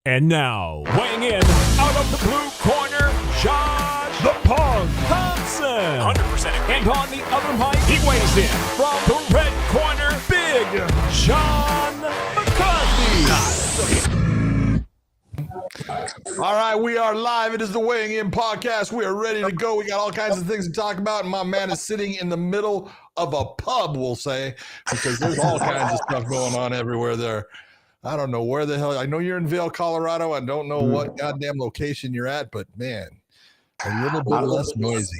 And now, weighing in out of the blue corner, Josh the Punk Thompson. 100%. And on the other mic, he weighs in from the red corner, Big John McCarthy. All right, we are live. It is the Weighing In podcast. We are ready to go. We got all kinds of things to talk about, and my man is sitting in the middle of a pub, we'll say, because there's all kinds of stuff going on everywhere there. I don't know where the hell. I know you're in Vail, Colorado. I don't know what goddamn location you're at, but man, a little bit less noisy.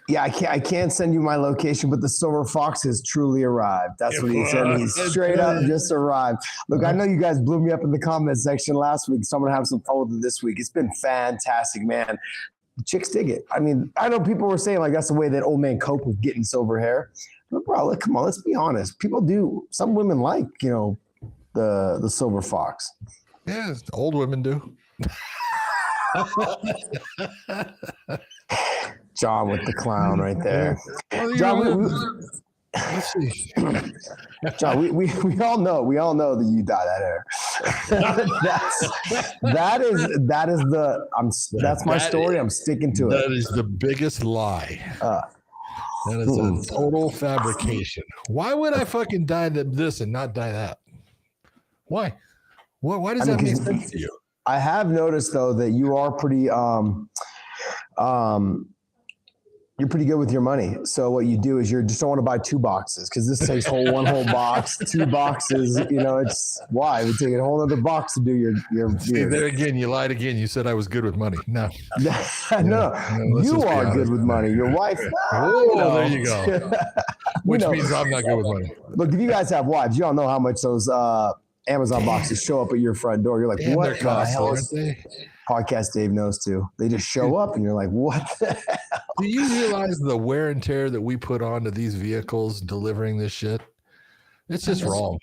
Yeah, I can't send you my location, but the Silver Fox has truly arrived. That's what he said. He's straight up just arrived. Look, I know you guys blew me up in the comment section last week, so I'm going to have some fun with it this week. It's been fantastic, man. Chicks dig it. I mean, I know people were saying, like, that's the way that old man Cope was getting silver hair. But, bro, like, come on, let's be honest. People do. Some women like, you know, the Silver Fox. Yeah, old women do. John with the clown right there. Well, John, let's see. John, we all know that you dye that hair. That's my story. I'm sticking to it. That is the biggest lie. That is a total fabrication. Why would I fucking dye this and not dye that? Why? Why does that make sense to you? I have noticed though that you are pretty you're pretty good with your money. So what you do is you just don't want to buy 2 boxes because this takes one whole box, 2 boxes. You know, it's why it would take a whole other box to do your. See, there again, you lied again. You said I was good with money. No, no, you are good with money. Your wife. There you go. Which means I'm not good with money. Look, if you guys have wives, you all know how much those Amazon boxes show up at your front door. You're like, what the hell is they? Podcast Dave knows too. They just show up and you're like, what the hell? Do you realize the wear and tear that we put onto these vehicles delivering this shit? It's just wrong.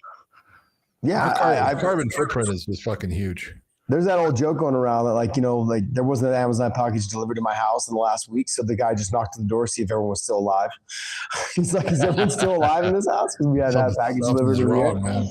Yeah. Our carbon footprint is fucking huge. There's that old joke going around that, like, you know, like there wasn't an Amazon package delivered to my house in the last week. So the guy just knocked on the door to see if everyone was still alive. He's like, is everyone still alive in this house? Because we had that package delivered to me. Man.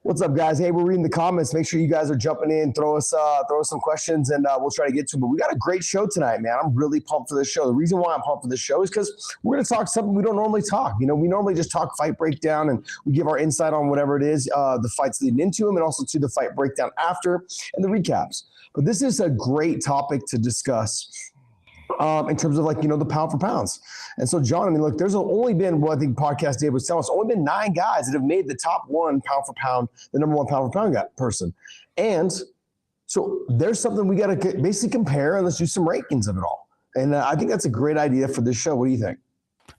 What's up, guys? Hey, we're reading the comments. Make sure you guys are jumping in. Throw us some questions, and we'll try to get to them. But we got a great show tonight, man. I'm really pumped for this show. The reason why I'm pumped for this show is because we're going to talk something we don't normally talk. You know, we normally just talk fight breakdown, and we give our insight on whatever it is, the fights leading into them, and also to the fight breakdown after, and the recaps. But this is a great topic to discuss in terms of, like, you know, the pound for pounds. And so, John, I mean, look, there's only been, what I think Podcast Dave was telling us, only been 9 guys that have made the top 1 pound for pound, the number 1 pound for pound person. And so there's something we got to basically compare, and let's do some rankings of it all. And I think that's a great idea for this show. What do you think?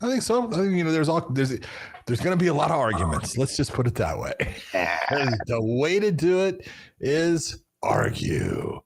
I think so. I think, you know, there's going to be a lot of arguments. Let's just put it that way. The way to do it is argue.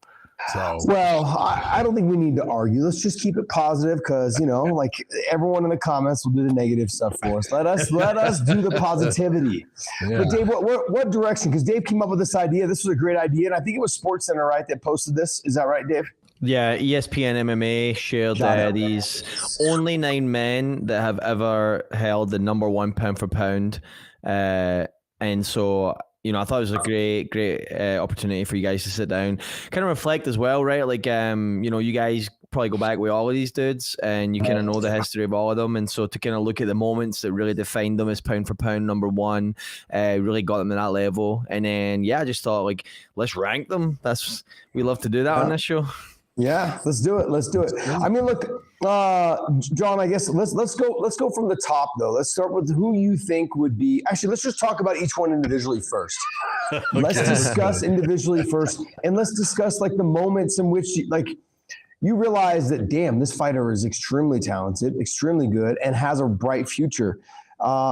So, well, I don't think we need to argue. Let's just keep it positive because, you know, like everyone in the comments will do the negative stuff for us. Let us do the positivity. Yeah. But Dave, what direction? Because Dave came up with this idea. This was a great idea, and I think it was SportsCenter, right, that posted this. Is that right, Dave? Yeah, ESPN MMA shared these only 9 men that have ever held the number 1 pound for pound, and so. You know, I thought it was a great opportunity for you guys to sit down, kind of reflect as well, right? Like, you know, you guys probably go back with all of these dudes and you kind of know the history of all of them. And so to kind of look at the moments that really defined them as pound for pound number 1, really got them to that level. And then, yeah, I just thought, like, let's rank them. We love to do that on this show. Yeah, let's do it. I mean, look, John, I guess let's go from the top though. Let's start with who you think would be. Actually, let's just talk about each one individually first. Okay. Let's discuss individually first, and let's discuss like the moments in which you realize that, damn, this fighter is extremely talented, extremely good, and has a bright future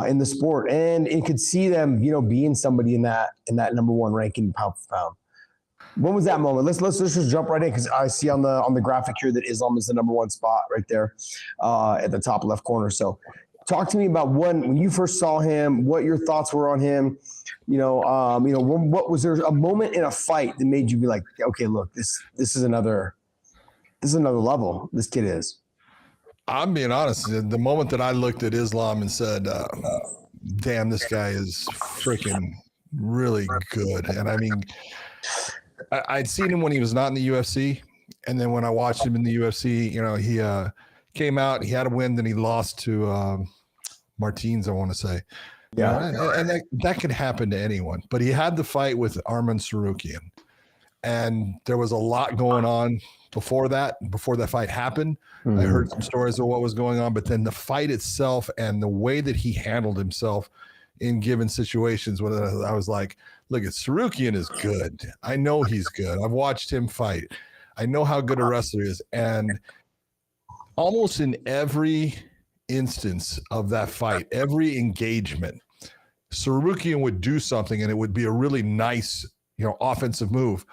in the sport, and it could see them, you know, being somebody in that number 1 ranking pound for pound. When was that moment? Let's just jump right in because I see on the graphic here that Islam is the number 1 spot right there at the top left corner. So talk to me about when you first saw him, what your thoughts were on him. You know, what was there a moment in a fight that made you be like, okay, look, this is another level. This kid is. I'm being honest. The moment that I looked at Islam and said, damn, this guy is freaking really good. And I mean, I'd seen him when he was not in the UFC, and then when I watched him in the UFC, you know, he came out, he had a win, then he lost to Martins, I want to say. Yeah. And that could happen to anyone. But he had the fight with Arman Tsarukyan. And there was a lot going on before that fight happened. I heard some stories of what was going on, but then the fight itself and the way that he handled himself in given situations, when I was like, look, Tsarukyan is good. I know he's good. I've watched him fight. I know how good a wrestler he is. And almost in every instance of that fight, every engagement, Tsarukyan would do something and it would be a really nice, offensive move.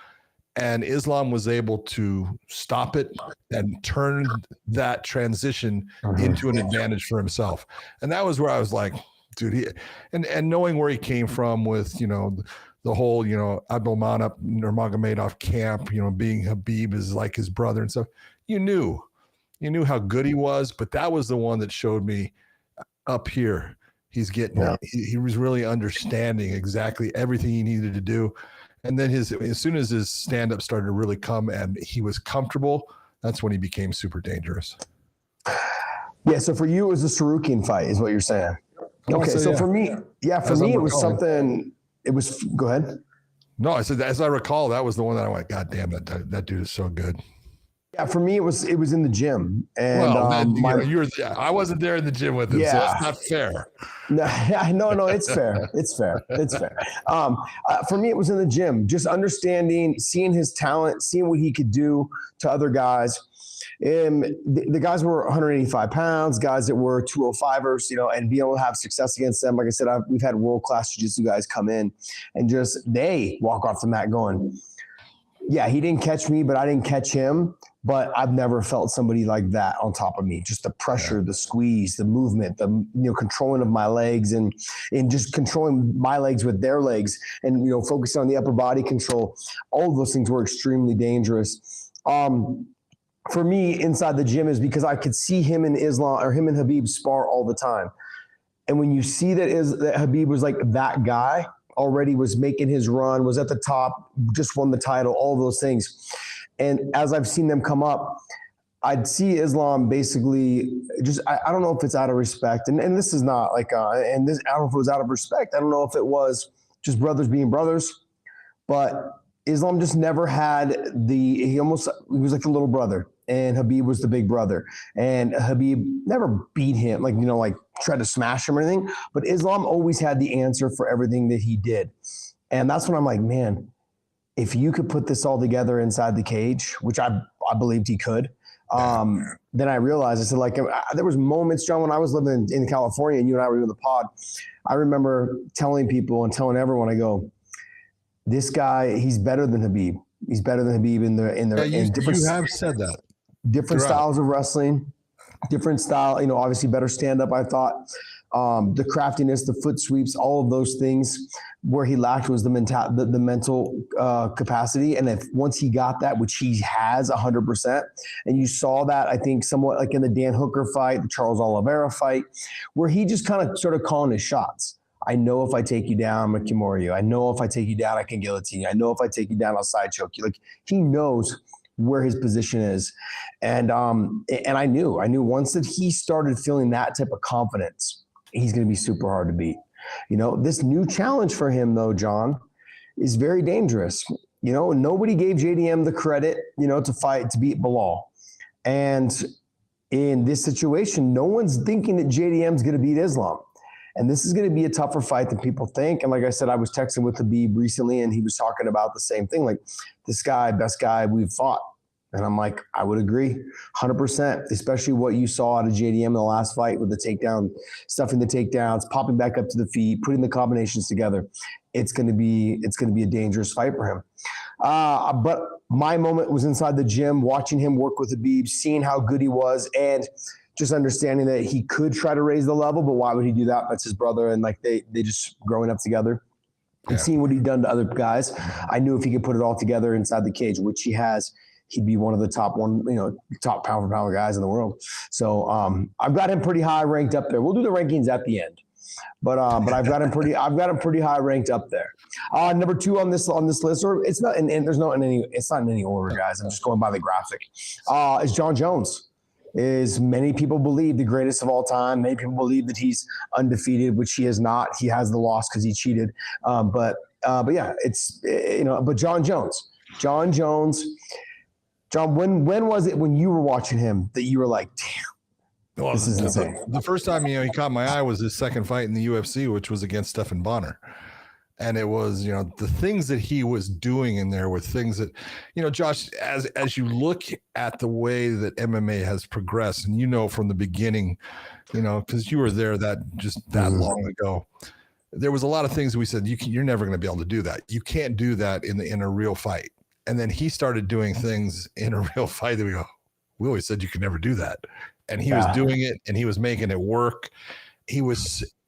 And Islam was able to stop it and turn that transition into an advantage for himself. And that was where I was like, dude, and knowing where he came from with, the whole, Abdulmanap Nurmagomedov camp, being Habib is like his brother and stuff. You knew how good he was, but that was the one that showed me up here. He's getting it. He was really understanding exactly everything he needed to do. And then as soon as his stand-up started to really come and he was comfortable, that's when he became super dangerous. Yeah, so for you, it was a Tsarukyan fight is what you're saying. Okay, so for me, it was something, go ahead. No, I said, as I recall, that was the one that I went, God damn, that dude is so good. Yeah, for me, it was in the gym. And I wasn't there in the gym with him, so it's not fair. No, it's fair. It's fair. For me, it was in the gym, just understanding, seeing his talent, seeing what he could do to other guys. The guys were 185 pounds, guys that were 205ers, and be able to have success against them. Like I said, we've had world-class jiu-jitsu guys come in and they walk off the mat going, yeah, he didn't catch me, but I didn't catch him. But I've never felt somebody like that on top of me. Just the pressure, the squeeze, the movement, the controlling of my legs and just controlling my legs with their legs and focusing on the upper body control. All of those things were extremely dangerous. For me, inside the gym is because I could see him and Islam or him and Habib spar all the time. And when you see that Habib was like that guy, already was making his run, was at the top, just won the title, all those things. And as I've seen them come up, I'd see Islam basically just, I don't know if it's out of respect. And this is not like, I don't know if it was out of respect. I don't know if it was just brothers being brothers, but Islam just never had he was like the little brother and Habib was the big brother. And Habib never beat him, like tried to smash him or anything, but Islam always had the answer for everything that he did. And that's when I'm like, man, if you could put this all together inside the cage, which I believed he could, then I realized, I said, there was moments, John, when I was living in California and you and I were doing the pod, I remember telling people and telling everyone, I go, this guy, he's better than Habib. He's better than Habib in different. You have said that. Different styles of wrestling, different style. Obviously better stand up. I thought the craftiness, the foot sweeps, all of those things. Where he lacked was the mental capacity, and once he got that, which he has 100%, and you saw that I think somewhat like in the Dan Hooker fight, the Charles Oliveira fight, where he just kind of started calling his shots. I know if I take you down, I'm going to Kimura you. I know if I take you down, I can guillotine you. I know if I take you down, I'll side choke you. Like he knows where his position is. And I knew once that he started feeling that type of confidence, he's going to be super hard to beat. This new challenge for him though, John, is very dangerous. Nobody gave JDM the credit, to beat Bilal. And in this situation, no one's thinking that JDM's going to beat Islam. And this is going to be a tougher fight than people think. And like I said, I was texting with Habib recently and he was talking about the same thing. Like this guy, best guy we've fought. And I'm like, I would agree 100%, especially what you saw out of JDM in the last fight with the takedown, stuffing the takedowns, popping back up to the feet, putting the combinations together. It's going to be a dangerous fight for him. But my moment was inside the gym, watching him work with Habib, seeing how good he was, and just understanding that he could try to raise the level, but why would he do that? That's his brother. And like they just growing up together and seeing what he'd done to other guys. I knew if he could put it all together inside the cage, which he has, he'd be one of the top pound for pound guys in the world. So I've got him pretty high ranked up there. We'll do the rankings at the end. but I've got him pretty high ranked up there. Number 2 on this list, or it's not in any order, guys. I'm just going by the graphic. Is John Jones. Is many people believe the greatest of all time. Many people believe that he's undefeated, which he is not. He has the loss because he cheated. But yeah, it's But John Jones, John, when was it when you were watching him that you were like, damn, this is insane? The first time he caught my eye was his second fight in the UFC, which was against Stephan Bonnar. And it was, the things that he was doing in there were things that, Josh, as you look at the way that MMA has progressed, and from the beginning, because you were there that long ago, there was a lot of things we said, you're never going to be able to do that. You can't do that in a real fight. And then he started doing things in a real fight that we always said you could never do that. And he was doing it, and he was making it work.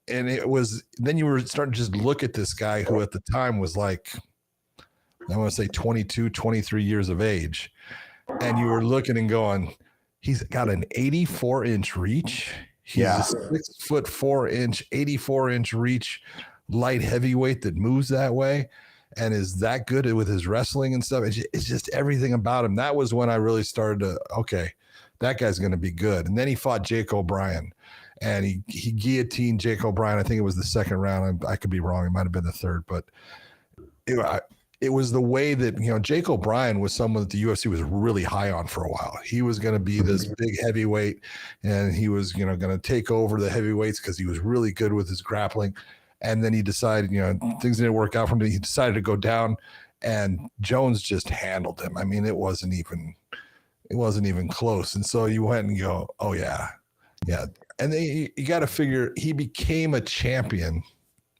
And it was, then you were starting to just look at this guy who at the time was like, I want to say 22, 23 years of age. And you were looking and going, he's got an 84-inch reach. He's a 6'4", 84-inch reach, light heavyweight that moves that way and is that good with his wrestling and stuff. It's just everything about him. That was when I really started to, okay, that guy's going to be good. And then he fought Jake O'Brien. And he guillotined Jake O'Brien. I think it was the second round. I could be wrong. It might have been the third. But it was the way that, Jake O'Brien was someone that the UFC was really high on for a while. He was going to be this big heavyweight, and he was, going to take over the heavyweights because he was really good with his grappling. And then he decided, things didn't work out for him. He decided to go down, and Jones just handled him. I mean, it wasn't even close. And so you went and go, oh, yeah. Yeah. And then you got to figure he became a champion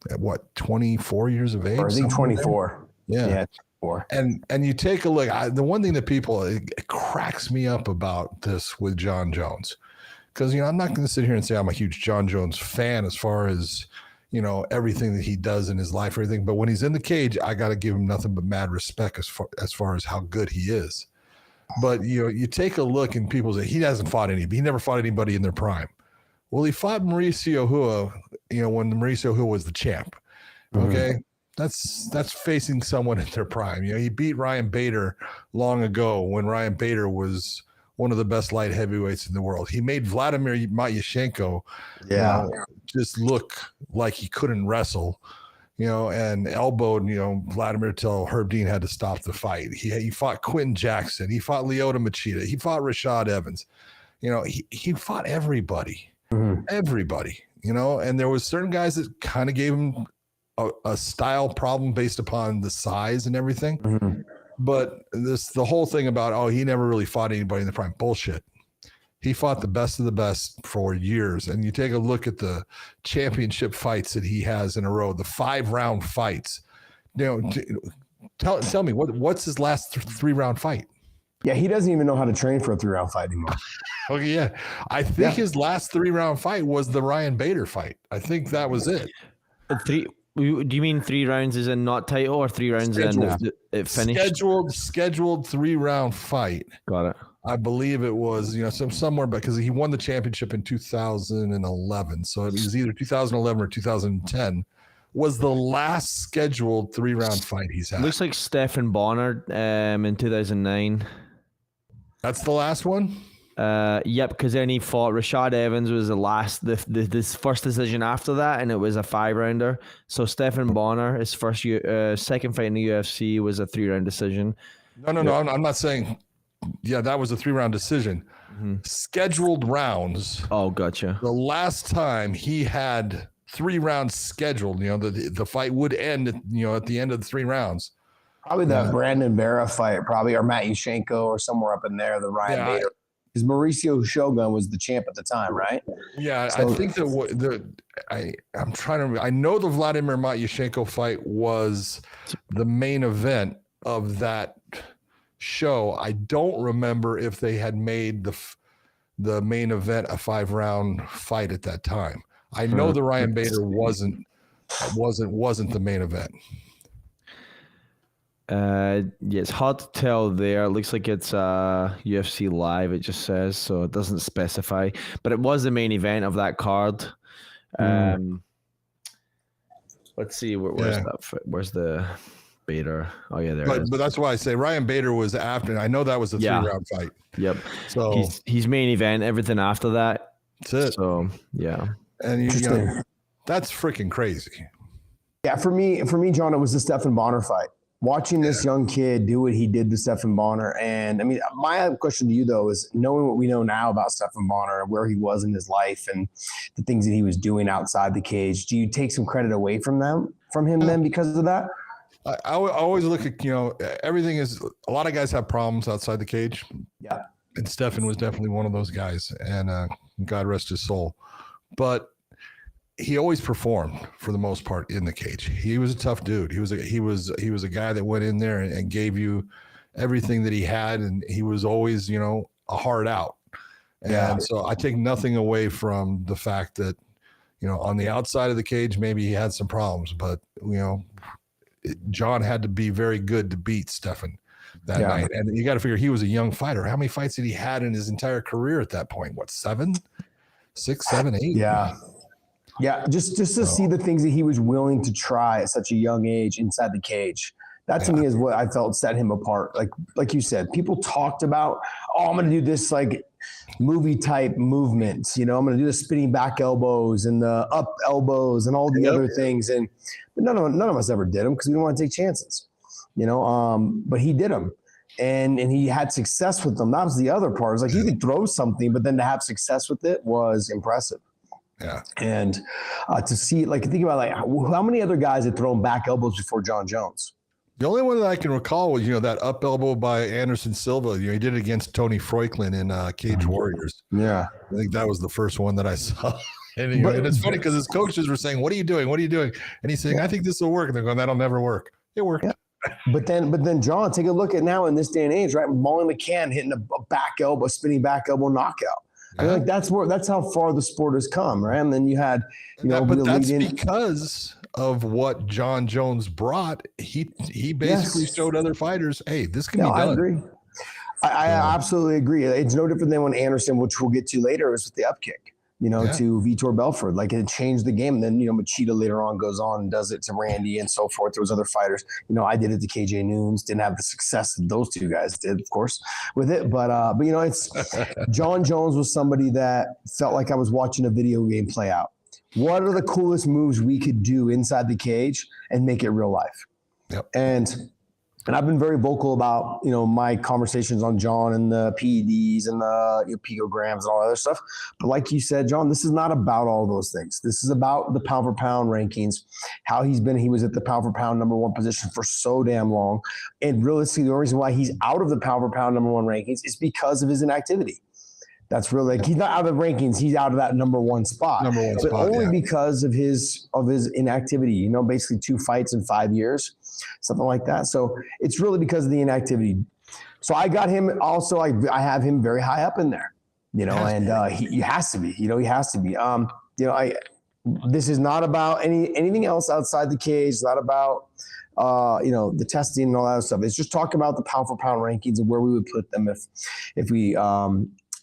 at 24 years of age? I think 24. Yeah. 24. And you take a look. The one thing that it cracks me up about this with John Jones, because, I'm not going to sit here and say I'm a huge John Jones fan as far as, everything that he does in his life or anything. But when he's in the cage, I got to give him nothing but mad respect as far as how good he is. But, you take a look and people say he never fought anybody in their prime. Well, he fought Mauricio Hua, when Mauricio Hua was the champ. Okay. That's facing someone in their prime. He beat Ryan Bader long ago when Ryan Bader was one of the best light heavyweights in the world. He made Vladimir Matyashenko just look like he couldn't wrestle, and elbowed, Vladimir till Herb Dean had to stop the fight. He fought Quentin Jackson. He fought Lyoto Machida. He fought Rashad Evans. He fought everybody. Everybody, and there was certain guys that kind of gave him a style problem based upon the size and everything. But the whole thing about, he never really fought anybody in the prime, bullshit. He fought the best of the best for years. And you take a look at the championship fights that he has in a row, the 5-round fights. Tell me what's his last 3-round fight? Yeah, he doesn't even know how to train for a 3-round fight anymore. Okay, yeah. I think his last 3-round fight was the Ryan Bader fight. I think that was it. Do you mean 3 rounds is in not title, or 3 rounds in it finished? Scheduled 3-round fight. Got it. I believe it was, somewhere, because he won the championship in 2011. So it was either 2011 or 2010 was the last scheduled 3-round fight he's had. Looks like Stephan Bonnar in 2009. That's the last one? Yep, because then he fought Rashad Evans was the last, this first decision after that, and it was a 5-rounder. So Stephan Bonnar, his second fight in the UFC was a 3-round decision. No. I'm not saying. Yeah, that was a 3-round decision. Scheduled rounds. Oh, gotcha. The last time he had 3 rounds scheduled, the fight would end, at the end of the 3 rounds. Probably the Brandon Vera fight, or Matyashenko, or somewhere up in there, the Ryan Bader. Because Mauricio Shogun was the champ at the time, right? Yeah, so, I think I'm trying to remember. I know the Vladimir Matyashenko fight was the main event of that show. I don't remember if they had made the main event a 5-round fight at that time. I know the Ryan Bader wasn't the main event. Yeah, it's hard to tell there. It looks like it's UFC Live, it just says, so it doesn't specify. But it was the main event of that card. Let's see. Where's that? Where's the Bader? Oh yeah, there it is. But that's why I say Ryan Bader was after. I know that was a 3-round fight. Yep. So he's main event. Everything after that. That's it. So yeah. And you know, that's freaking crazy. Yeah, for me, John, it was the Stephan Bonner fight. Watching this young kid do what he did to Stephan Bonner. And I mean, my question to you though is, knowing what we know now about Stephan Bonner, where he was in his life and the things that he was doing outside the cage, do you take some credit away from him then because of that? I always look at, you know, everything is, a lot of guys have problems outside the cage. Yeah. And Stephan was definitely one of those guys, and God rest his soul. But he always performed for the most part in the cage. He was a tough dude. He was a guy that went in there and gave you everything that he had, and he was always, you know, a hard out. And so I take nothing away from the fact that, you know, on the outside of the cage, maybe he had some problems, but, you know, John had to be very good to beat Stephan that night. And you got to figure, he was a young fighter. How many fights did he had in his entire career at that point? What, 7, 6, 7, 8? Yeah. Yeah. Just to see the things that he was willing to try at such a young age inside the cage. That to me is what I felt set him apart. Like you said, people talked about, oh, I'm going to do this like movie type movements. You know, I'm going to do the spinning back elbows and the up elbows and all the other things. And but none of us ever did them because we didn't want to take chances, you know, but he did them and he had success with them. That was the other part. It's like he could throw something, but then to have success with it was impressive. Yeah. And to see, like, think about like how many other guys had thrown back elbows before John Jones? The only one that I can recall was, you know, that up elbow by Anderson Silva. You know, he did it against Tony Freuchlin in Cage Warriors. Yeah. I think that was the first one that I saw. And it's funny because his coaches were saying, what are you doing? What are you doing? And he's saying, I think this will work. And they're going, that'll never work. It worked. Yeah. But then John, take a look at now in this day and age, right? Molly McCann hitting a back elbow, spinning back elbow knockout. And like that's how far the sport has come, right? And then you had, you know, but that's because of what John Jones brought. He basically showed other fighters, hey, this can be done. I agree. I absolutely agree. It's no different than when Anderson, which we'll get to later, was with the up kick, you know, to Vitor Belfort. Like it changed the game. And then, you know, Machida later on goes on and does it to Randy and so forth. There was other fighters. You know, I did it to KJ Noons. Didn't have the success that those two guys did, of course, with it. But you know, it's John Jones was somebody that felt like I was watching a video game play out. What are the coolest moves we could do inside the cage and make it real life? Yep. And I've been very vocal about, you know, my conversations on John and the PEDs and the picograms and all that other stuff. But like you said, John, this is not about all those things. This is about the pound for pound rankings, how he was at the pound for pound #1 position for so damn long. And realistically, the only reason why he's out of the pound for pound #1 rankings is because of his inactivity. That's really like, he's not out of the rankings. He's out of that #1 spot. But only because of his inactivity, you know, basically 2 fights in 5 years, something like that. So it's really because of the inactivity. So I got him also, I have him very high up in there, you know, and he has to be, you know, he has to be. You know, this is not about anything else outside the cage. It's not about, you know, the testing and all that stuff. It's just talking about the pound for pound rankings and where we would put them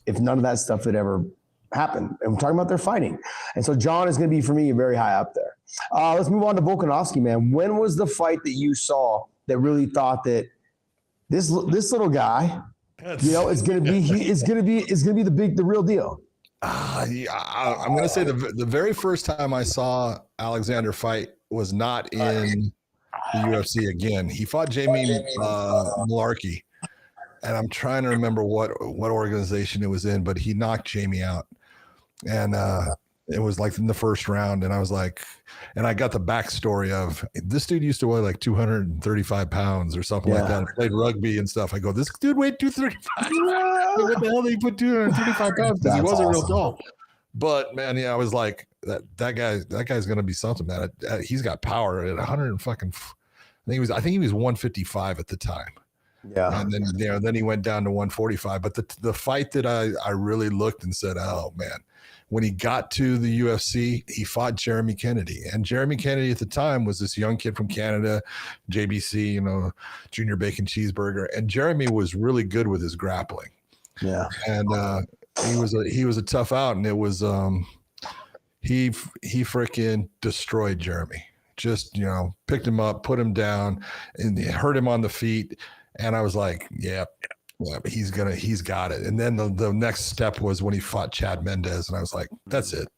if none of that stuff had ever happened. And we're talking about their fighting. And so John is going to be, for me, very high up there. Let's move on to Volkanovski, man. When was the fight that you saw that really thought that this little guy, you know, is going to be the real deal? I'm going to say the very first time I saw Alexander fight was not in the UFC again. He fought Jamie Malarkey. And I'm trying to remember what organization it was in, but he knocked Jamie out. And it was like in the first round. And I was like, and I got the backstory of this dude used to weigh like 235 pounds or something like that. I played rugby and stuff. I go, this dude weighed 235. What the hell did he put 235 pounds? Because he wasn't real tall. But man, yeah, I was like, that guy's gonna be something, man. He's got power at 100 and fucking. I think he was 155 at the time. Yeah, and then then he went down to 145. But the fight that I really looked and said, oh man, when he got to the UFC, he fought Jeremy Kennedy, and Jeremy Kennedy at the time was this young kid from Canada, JBC, you know, Junior Bacon Cheeseburger, and Jeremy was really good with his grappling. Yeah, and he was a tough out, and it was he freaking destroyed Jeremy. just, picked him up, put him down, and hurt him on the feet. And I was like, yeah, he's got it. And then the next step was when he fought Chad Mendez, and I was like, that's it.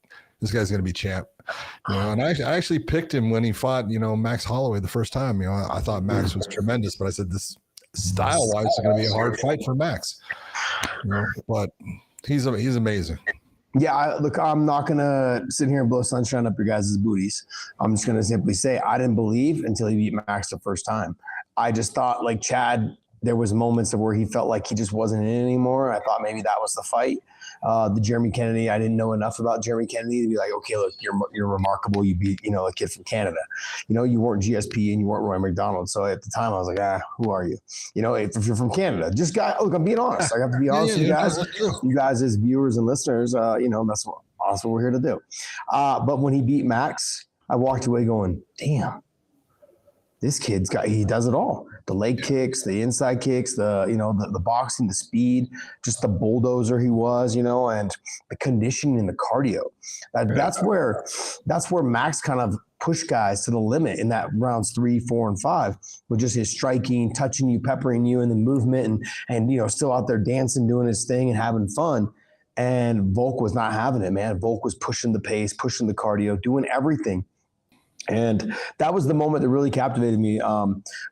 This guy's going to be champ. And I actually picked him when he fought, Max Holloway the first time. I thought Max was tremendous, but I said this style-wise is going to be a hard fight for Max. But he's amazing. Yeah, look, I'm not going to sit here and blow sunshine up your guys' booties. I'm just going to simply say I didn't believe until he beat Max the first time. I just thought, like Chad, there was moments of where he felt like he just wasn't in it anymore. I thought maybe that was the fight. The Jeremy Kennedy, I didn't know enough about Jeremy Kennedy to be like, okay, look, you're remarkable. You beat, a kid from Canada. You weren't GSP and you weren't Roy McDonald. So at the time I was like, who are you? If you're from Canada, look, I'm being honest. I have to be honest with you guys. You guys as viewers and listeners, that's what we're here to do. But when he beat Max, I walked away going, damn, this he does it all. The leg kicks, the inside kicks, the boxing, the speed, just the bulldozer he was, and the conditioning and the cardio. That's where Max kind of pushed guys to the limit in that rounds 3, 4, and 5 with just his striking, touching you, peppering you, and the movement and still out there dancing, doing his thing and having fun. And Volk was not having it, man. Volk was pushing the pace, pushing the cardio, doing everything. And that was the moment that really captivated me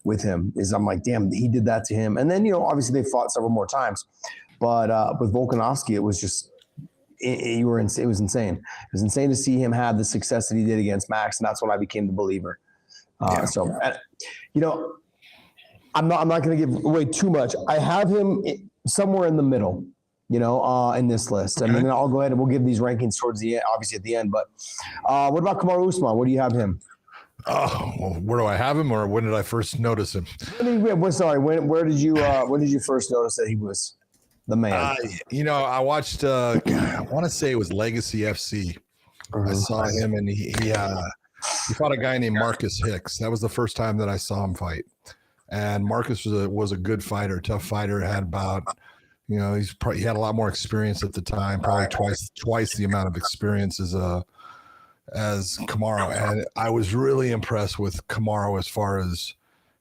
with him. Is I'm like, damn, he did that to him. And then obviously they fought several more times, but with Volkanovski, it was just it was insane. It was insane to see him have the success that he did against Max, and that's when I became the believer. So, I'm not going to give away too much. I have him somewhere in the middle. In this list. And then I'll go ahead and we'll give these rankings towards the end, obviously at the end. But what about Kamaru Usman? Where do you have him? Where do I have him, or when did I first notice him? When did you first notice that he was the man? I watched. I want to say it was Legacy FC. I saw him, and he fought a guy named Marcus Hicks. That was the first time that I saw him fight. And Marcus was a good fighter, tough fighter. Had about he had a lot more experience at the time, probably twice the amount of experience as Kamaru. And I was really impressed with Kamaru as far as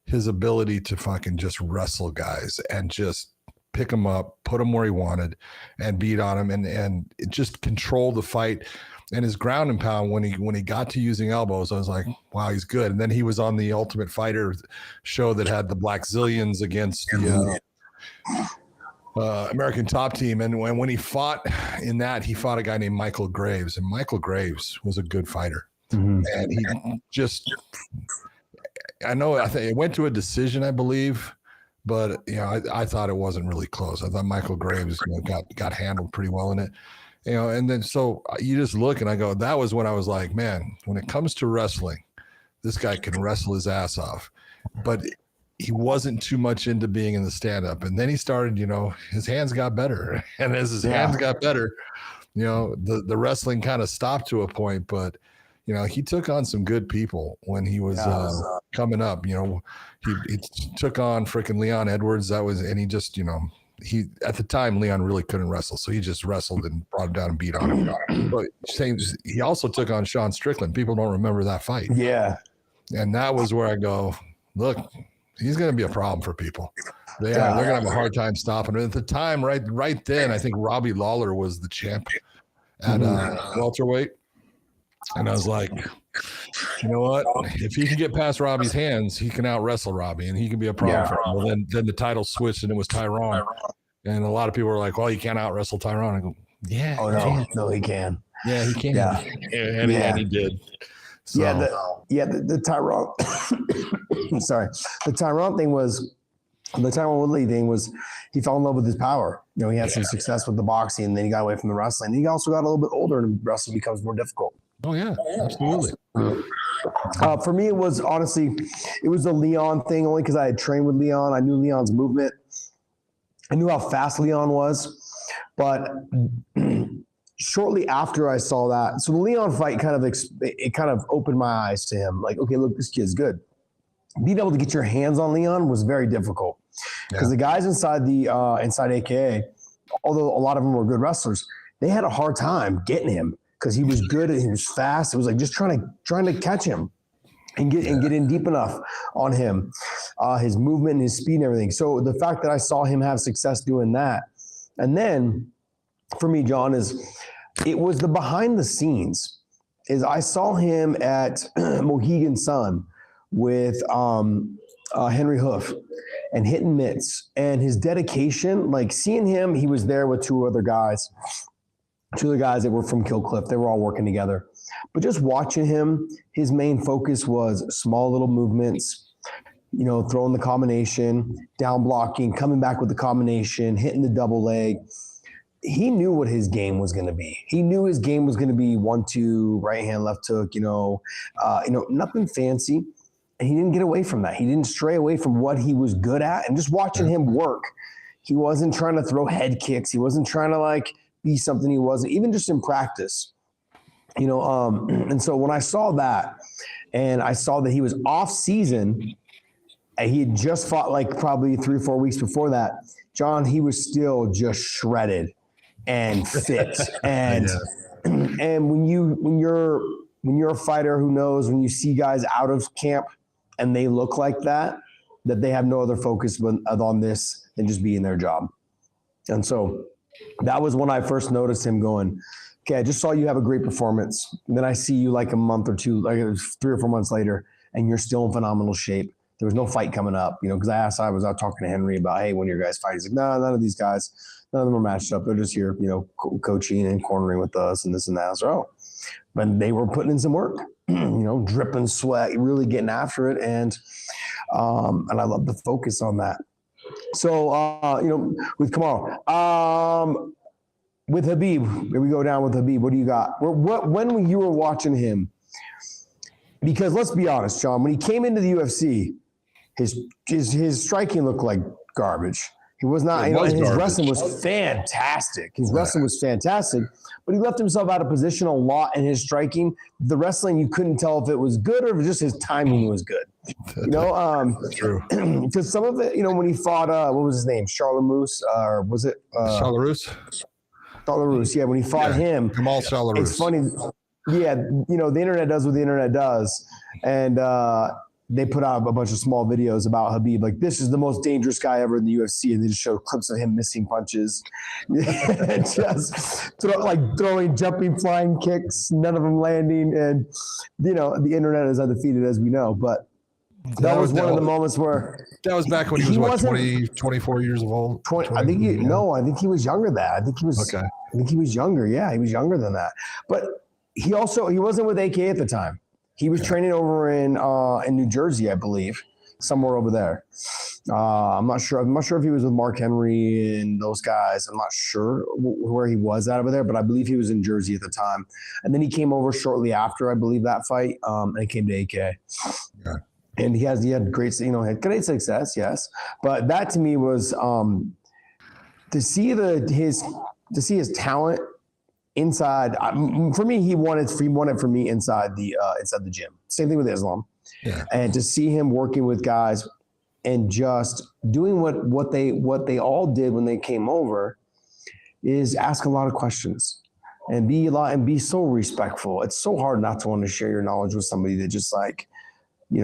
his ability to fucking just wrestle guys and just pick them up, put them where he wanted, and beat on him and just control the fight. And his ground and pound, when he got to using elbows, I was like, wow, he's good. And then he was on the Ultimate Fighter show that had the Black Zillions against the American Top Team. And when he fought in that, he fought a guy named Michael Graves, and Michael Graves was a good fighter. And he just, I think it went to a decision, I believe, but I thought it wasn't really close. I thought Michael Graves got handled pretty well in it. And then so you just look and I go, that was when I was like, man, when it comes to wrestling, this guy can wrestle his ass off. But he wasn't too much into being in the stand-up. And then he started, his hands got better. And as his hands got better, the wrestling kind of stopped to a point. But, he took on some good people when he was coming up. He took on freaking Leon Edwards. And he just, he at the time, Leon really couldn't wrestle. So he just wrestled and brought him down and beat on him. But he also took on Sean Strickland. People don't remember that fight. Yeah. And that was where I go, look, he's going to be a problem for people. They're going to have a hard time stopping him. At the time, right then, I think Robbie Lawler was the champ at welterweight. And I was like, you know what? If he can get past Robbie's hands, he can out-wrestle Robbie, and he can be a problem for him. Well, then the title switched, and it was Tyrone. And a lot of people were like, well, you can't out-wrestle Tyrone. I go, yeah. Oh, no. No, he can. Yeah, he can. Yeah. And he did. So. The Tyrone. Sorry. The Tyrone thing was, the Tyrone Woodley thing was, he fell in love with his power. He had some success with the boxing, and then he got away from the wrestling. He also got a little bit older, and wrestling becomes more difficult. Oh, yeah, absolutely. For me, it was the Leon thing, only because I had trained with Leon. I knew Leon's movement. I knew how fast Leon was. But shortly after I saw that, so the Leon fight kind of opened my eyes to him. Like, okay, look, this kid's good. Being able to get your hands on Leon was very difficult because the guys inside AKA, although a lot of them were good wrestlers, they had a hard time getting him because he was good and he was fast. It was like just trying to catch him. and get in deep enough on him, his movement and his speed and everything. So the fact that I saw him have success doing that, and then for me, John, it was the behind the scenes. Is I saw him at Mohegan Sun with Henry Hoof and hitting mitts, and his dedication, like seeing him, he was there with two other guys that were from Kill Cliff. They were all working together. But just watching him, his main focus was small little movements, throwing the combination, down blocking, coming back with the combination, hitting the double leg. He knew what his game was going to be. He knew his game was going to be 1-2, right hand, left hook, nothing fancy. And he didn't get away from that. He didn't stray away from what he was good at. And just watching him work, he wasn't trying to throw head kicks. He wasn't trying to be something he wasn't, even just in practice. And so when I saw that, and I saw that he was off season, and he had just fought probably 3 or 4 weeks before that, John, he was still just shredded and fit. And and when you're a fighter who knows, when you see guys out of camp and they look like that they have no other focus on this than just being their job. And so that was when I first noticed him going, okay, I just saw you have a great performance. And then I see you a month or two, 3 or 4 months later, and you're still in phenomenal shape. There was no fight coming up, because I was out talking to Henry about, hey, when your guys fight, he's like, no, none of these guys, none of them are matched up. They're just here, coaching and cornering with us and this and that. So, but they were putting in some work, dripping sweat, really getting after it. And I love the focus on that. So, with Kamaru, with Habib, here we go down with Habib. What do you got? When you were watching him, because let's be honest, John, when he came into the UFC, his striking looked like garbage. He was not, his wrestling was fantastic. Wrestling was fantastic, but he left himself out of position a lot in his striking. The wrestling, you couldn't tell if it was good or if just his timing was good. That's true. Because some of it, when he fought, what was his name? Charlamagne, or was it? Belarus? Belarus, yeah. When he fought him. Kamal Belarus. It's funny. Yeah, the internet does what the internet does. And they put out a bunch of small videos about Habib, this is the most dangerous guy ever in the UFC, and they just show clips of him missing punches, just throwing, jumping, flying kicks, none of them landing, and the internet is undefeated, as we know. But that was one of the moments where that was back when he was 24 years old. I think he was younger than that. I think he was. Okay. I think he was younger. Yeah, he was younger than that. But he wasn't with AK at the time. He was training over in New Jersey, I believe, somewhere over there. I'm not sure. I'm not sure if he was with Mark Henry and those guys. I'm not sure where he was at over there, but I believe he was in Jersey at the time. And then he came over shortly after, I believe, that fight, and he came to AK. Yeah. And he had great, had great success, yes. But that to me was to see his talent inside. For me, he won it for me inside the gym. Same thing with Islam. Yeah. And to see him working with guys and just doing what they all did when they came over is ask a lot of questions and be so respectful. It's so hard not to want to share your knowledge with somebody that just he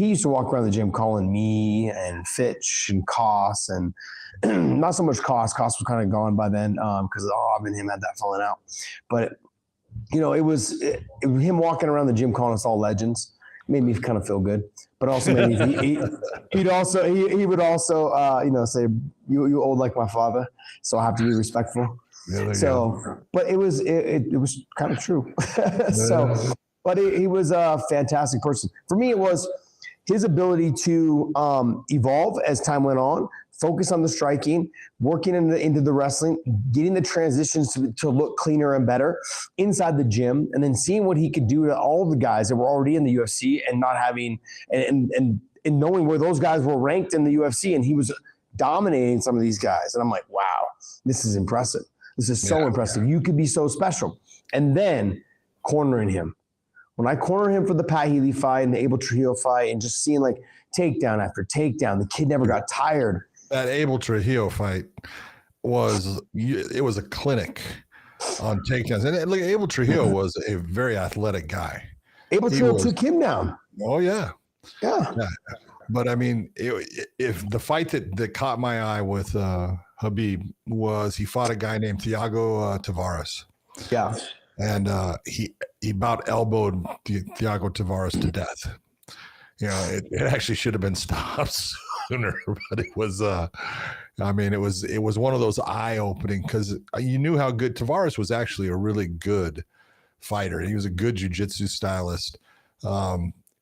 used to walk around the gym calling me and Fitch and Koss, and not so much Koss. Koss was kind of gone by then because Ob and him had that falling out. But, it was him walking around the gym calling us all legends. Made me kind of feel good, but also made me, he would also say, you old like my father, so I have to be respectful. But it was kind of true. But he was a fantastic person. For me, it was his ability to evolve as time went on, focus on the striking, working into the wrestling, getting the transitions to look cleaner and better inside the gym, and then seeing what he could do to all of the guys that were already in the UFC and not having and knowing where those guys were ranked in the UFC, and he was dominating some of these guys. And I'm like, wow, this is impressive. This is so impressive. You could be so special. And then cornering him. When I corner him for the Pat Healy fight and the Abel Trujillo fight, and just seeing takedown after takedown, the kid never got tired. That Abel Trujillo fight was a clinic on takedowns. And look, Abel Trujillo was a very athletic guy. Abel Trill took him down. Oh yeah. Yeah. But I mean, if the fight that caught my eye with Habib was he fought a guy named Thiago Tavares. Yeah. And he about elbowed Thiago Tavares to death. You know, it actually should have been stopped sooner, but it was. I mean, it was one of those eye-opening because you knew how good Tavares was. Actually, a really good fighter. He was a good jiu-jitsu stylist.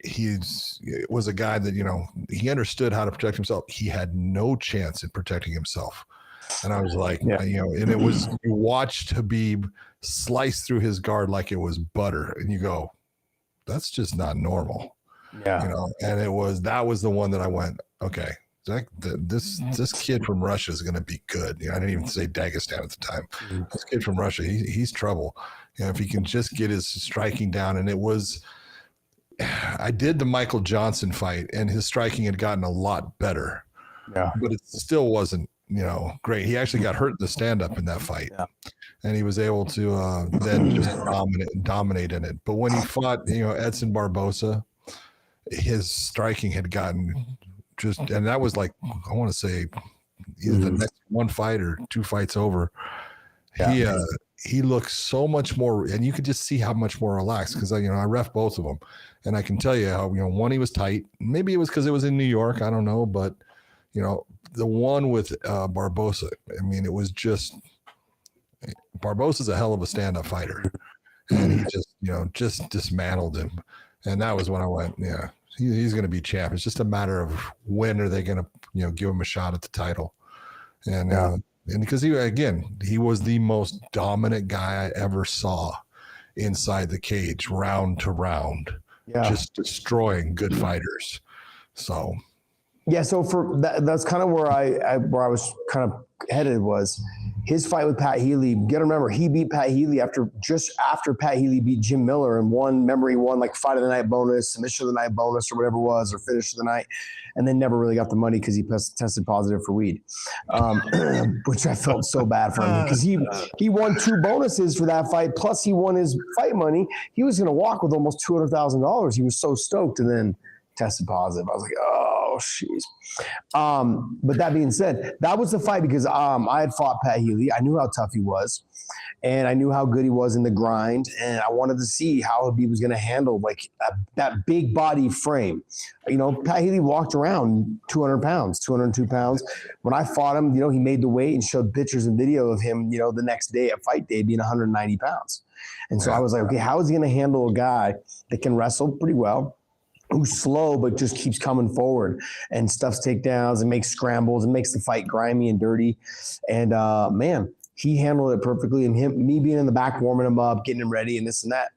He was a guy that he understood how to protect himself. He had no chance in protecting himself, and I was like, and it was you watched Habib slice through his guard like it was butter, and you go, that's just not normal. Yeah. And that was the one that I went, okay, this kid from Russia is going to be good. I didn't even say Dagestan at the time. This kid from Russia, he's trouble. If he can just get his striking down. And I did the Michael Johnson fight, and his striking had gotten a lot better. Yeah, but it still wasn't great. He actually got hurt in the stand-up in that fight. Yeah. And he was able to then just dominate in it. But when he fought, Edson Barbosa, his striking had gotten and that was like, I want to say either the next one fight or two fights over. Yeah. He looks so much more, and you could just see how much more relaxed because I ref both of them, and I can tell you how one he was tight. Maybe it was because it was in New York, I don't know, but the one with Barbosa, I mean, it was just Barbosa's a hell of a stand-up fighter, and he just dismantled him, and that was when I went, yeah, he's going to be champ. It's just a matter of when are they going to give him a shot at the title, and because he was the most dominant guy I ever saw inside the cage, round to round, just destroying good fighters. So. Yeah, so for that's kind of where I was kind of headed was his fight with Pat Healy. You gotta remember, he beat Pat Healy after Pat Healy beat Jim Miller and won. Remember, he won like fight of the night bonus, submission of the night bonus, or whatever it was, or finish of the night, and then never really got the money because he tested positive for weed, which I felt so bad for him because he won 2 bonuses for that fight, plus he won his fight money. He was gonna walk with almost $200,000. He was so stoked, and then tested positive. I was like, oh, jeez. But that being said, that was the fight because I had fought Pat Healy. I knew how tough he was, and I knew how good he was in the grind, and I wanted to see how Habib was going to handle that big body frame. Pat Healy walked around 200 pounds, 202 pounds. When I fought him, he made the weight and showed pictures and video of him, the next day at fight day being 190 pounds. And so I was like, okay, how is he going to handle a guy that can wrestle pretty well, who's slow but just keeps coming forward and stuffs takedowns and makes scrambles and makes the fight grimy and dirty. And man, he handled it perfectly. And me being in the back, warming him up, getting him ready and this and that,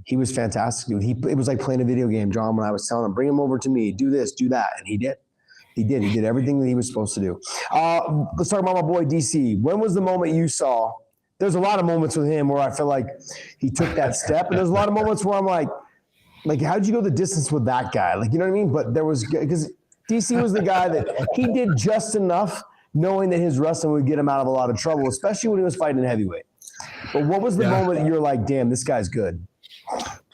he was fantastic, dude. It was like playing a video game, John, when I was telling him, bring him over to me, do this, do that. And he did. He did everything that he was supposed to do. Let's talk about my boy DC. When was the moment you saw? There's a lot of moments with him where I feel like he took that step. And there's a lot of moments where I'm like, how'd you go the distance with that guy? You know what I mean? But there was, because DC was the guy that he did just enough knowing that his wrestling would get him out of a lot of trouble, especially when he was fighting heavyweight. But what was the moment that you're like, damn, this guy's good?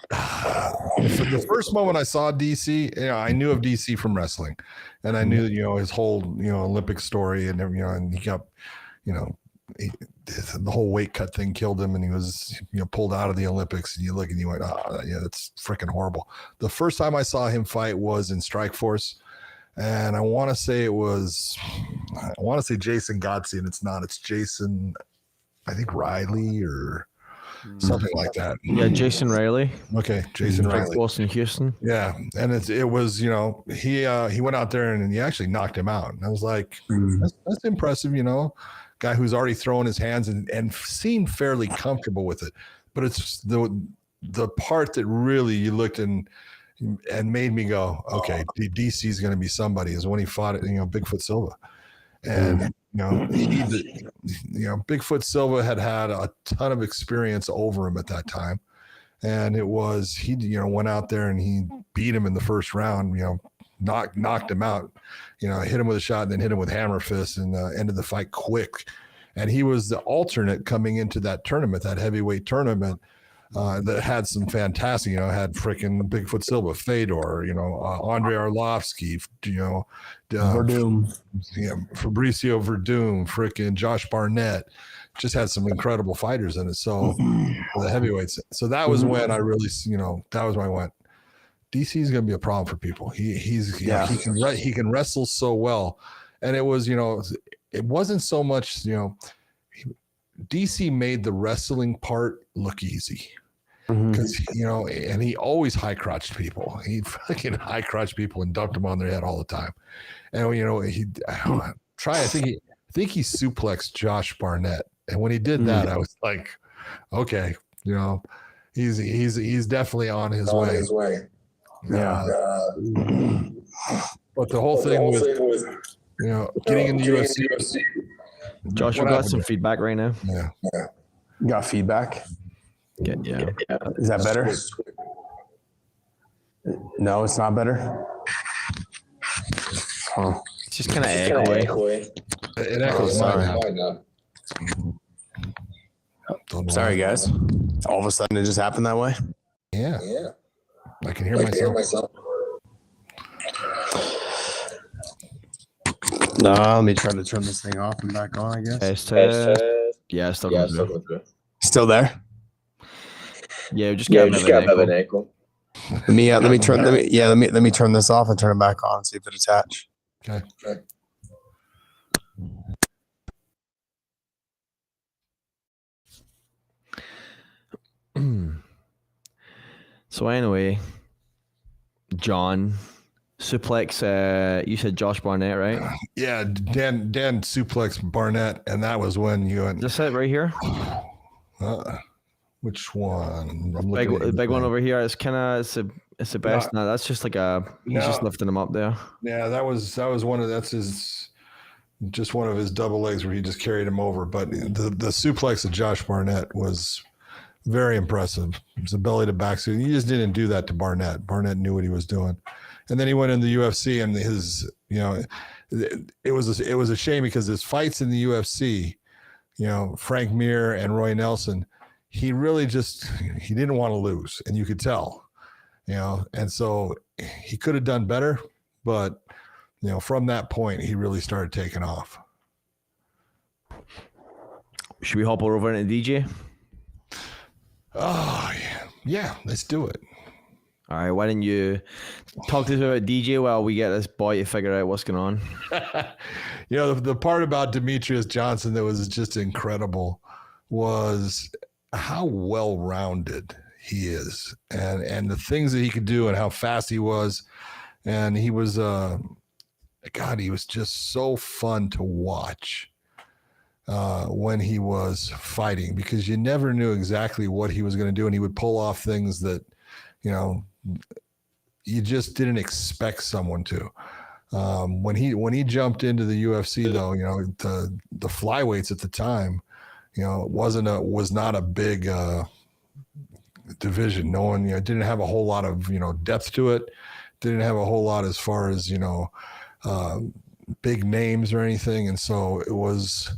The first moment I saw DC, I knew of DC from wrestling, and I knew, his whole, Olympic story and everything, and he got, the whole weight cut thing killed him, and he was pulled out of the Olympics, and you look and you went, oh yeah, that's freaking horrible. The first time I saw him fight was in Strikeforce, and I want to say Jason Godsey, and it's Jason, I think Riley or something like that. Yeah, Jason Riley. Okay, Jason Riley. Boston, Houston. Yeah, and it was he went out there and he actually knocked him out, and I was like, that's impressive, guy who's already throwing his hands and seemed fairly comfortable with it. But it's the part that really you looked and made me go, okay, DC is going to be somebody, is when he fought Bigfoot Silva. And Bigfoot Silva had a ton of experience over him at that time, and it was he went out there and he beat him in the first round, knocked him out, hit him with a shot and then hit him with hammer fist and ended the fight quick. And he was the alternate coming into that tournament, that heavyweight tournament. that had some fantastic, had freaking Bigfoot Silva, Fedor, Andre Arlovsky, Verdum. Fabricio Verdum, freaking Josh Barnett, just had some incredible fighters in it. So the heavyweights. So that was when I really, that was when I went, DC is going to be a problem for people. He can wrestle so well. And it was, it wasn't so much, DC made the wrestling part look easy. Because and he always high crotched people. He fucking high crotched people and dunked them on their head all the time. And I think he suplexed Josh Barnett. And when he did that, I was like, okay, he's definitely on his way. Yeah. But the whole thing with getting in the UFC. Josh, we got some feedback right now. Yeah. You got feedback? Yeah. Is that better? No, it's not better. Huh. It's just kind of echoey. It echoes mine now. Sorry, guys. All of a sudden, it just happened that way. Yeah. I can hear myself. No, let me try to turn this thing off and back on, I guess. Test. Yeah, still going through. Still there? Yeah, just get another echo. Let me turn this off and turn it back on and see if it attach. Okay. So anyway, John suplex. You said Josh Barnett, right? Yeah, Dan suplex Barnett, and that was when you went. Just it right here. Which one? The big one over here is kind of it's the best. No, that's just like he's just lifting him up there. Yeah, that was one of just one of his double legs where he just carried him over. But the suplex of Josh Barnett was very impressive. It was a belly to back suit. He just didn't do that to Barnett. Barnett knew what he was doing. And then he went in the UFC, and it was a shame because his fights in the UFC, Frank Mir and Roy Nelson, he really he didn't want to lose, and you could tell, and so he could have done better, but from that point he really started taking off. Should we hop over into DJ? Oh yeah, let's do it. All right, why don't you talk to us about DJ while we get this boy to figure out what's going on? The part about Demetrius Johnson that was just incredible was how well-rounded he is, and the things that he could do, and how fast he was, and he was he was just so fun to watch when he was fighting, because you never knew exactly what he was going to do, and he would pull off things that you just didn't expect someone to. When he jumped into the UFC, though, the flyweights at the time, was not a big division. No one, didn't have a whole lot of, depth to it. Didn't have a whole lot as far as, big names or anything. And so it was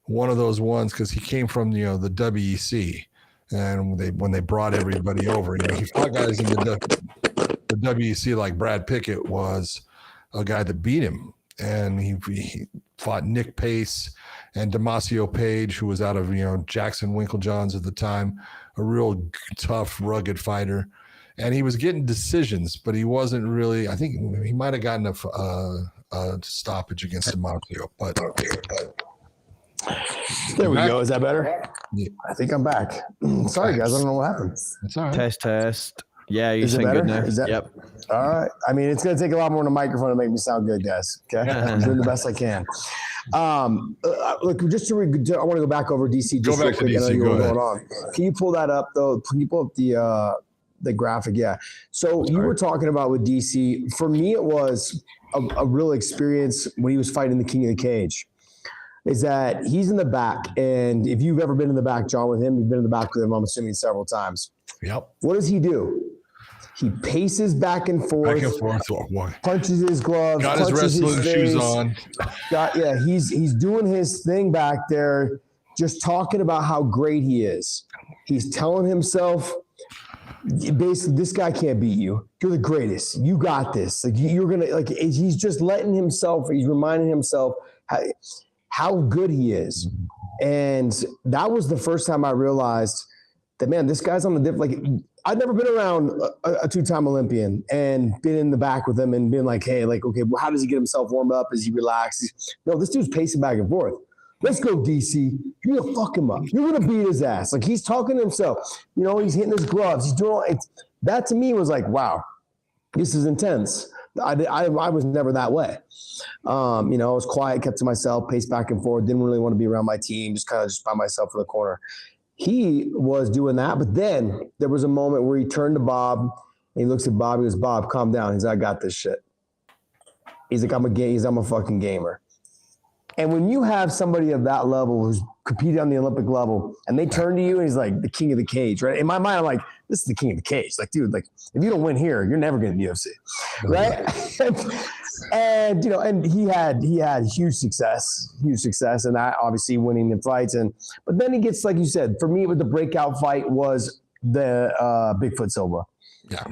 one of those ones, because he came from, the WEC, and when they brought everybody over, he fought guys in the WEC, like Brad Pickett was a guy that beat him. And he fought Nick Pace and Damasio Page, who was out of, Jackson Winklejohns at the time, a real tough, rugged fighter. And he was getting decisions, but he wasn't really, I think he might have gotten a stoppage against Damasio. But there we go. Is that better? Yeah. I think I'm back. Sorry, guys. I don't know what happened. That's all right. Test. Yeah, you Is it sound better? good now. Is that, Yep. All right. I mean, it's going to take a lot more than a microphone to make me sound good, guys. Okay. I'm doing the best I can. Look, I want to go back over DC. Go back to DC. Go ahead. Going on. Can you pull that up, though? Can you pull up the graphic? Yeah. So you were talking about with DC. For me, it was a real experience when he was fighting the King of the Cage. Is that he's in the back. And if you've ever been in the back, John, with him, you've been in the back with him, I'm assuming, several times. Yep. What does he do? He paces back and forth. Punches his gloves. Got his wrestling shoes on. He's doing his thing back there, just talking about how great he is. He's telling himself, basically, this guy can't beat you. You're the greatest. You got this. Like you're gonna like. He's just letting himself. He's reminding himself how good he is, and that was the first time I realized that, man, this guy's on the different. Like I'd never been around a two-time Olympian and been in the back with him and been like, hey, like, okay, well, how does he get himself warmed up? Is he relaxed? No, this dude's pacing back and forth. Let's go, DC. You're gonna fuck him up. You're gonna beat his ass. Like he's talking to himself. You know, he's hitting his gloves. He's doing all, that to me was like, wow, this is intense. I was never that way. You know, I was quiet, kept to myself, paced back and forth, didn't really want to be around my team, just kind of just by myself in the corner. He was doing that, but then there was a moment where he turned to Bob and he looks at Bob. He goes, Bob, calm down. He's like, I got this shit. He's like, I'm a fucking gamer. And when you have somebody of that level who's competed on the Olympic level and they turn to you and he's like the king of the cage, right? In my mind, I'm like, this is the king of the cage. Like, dude, like if you don't win here, you're never going to be UFC, right? And, you know, and he had huge success and that obviously winning the fights. But then he gets, like you said, for me, with the breakout fight was the Bigfoot Silva. Yeah.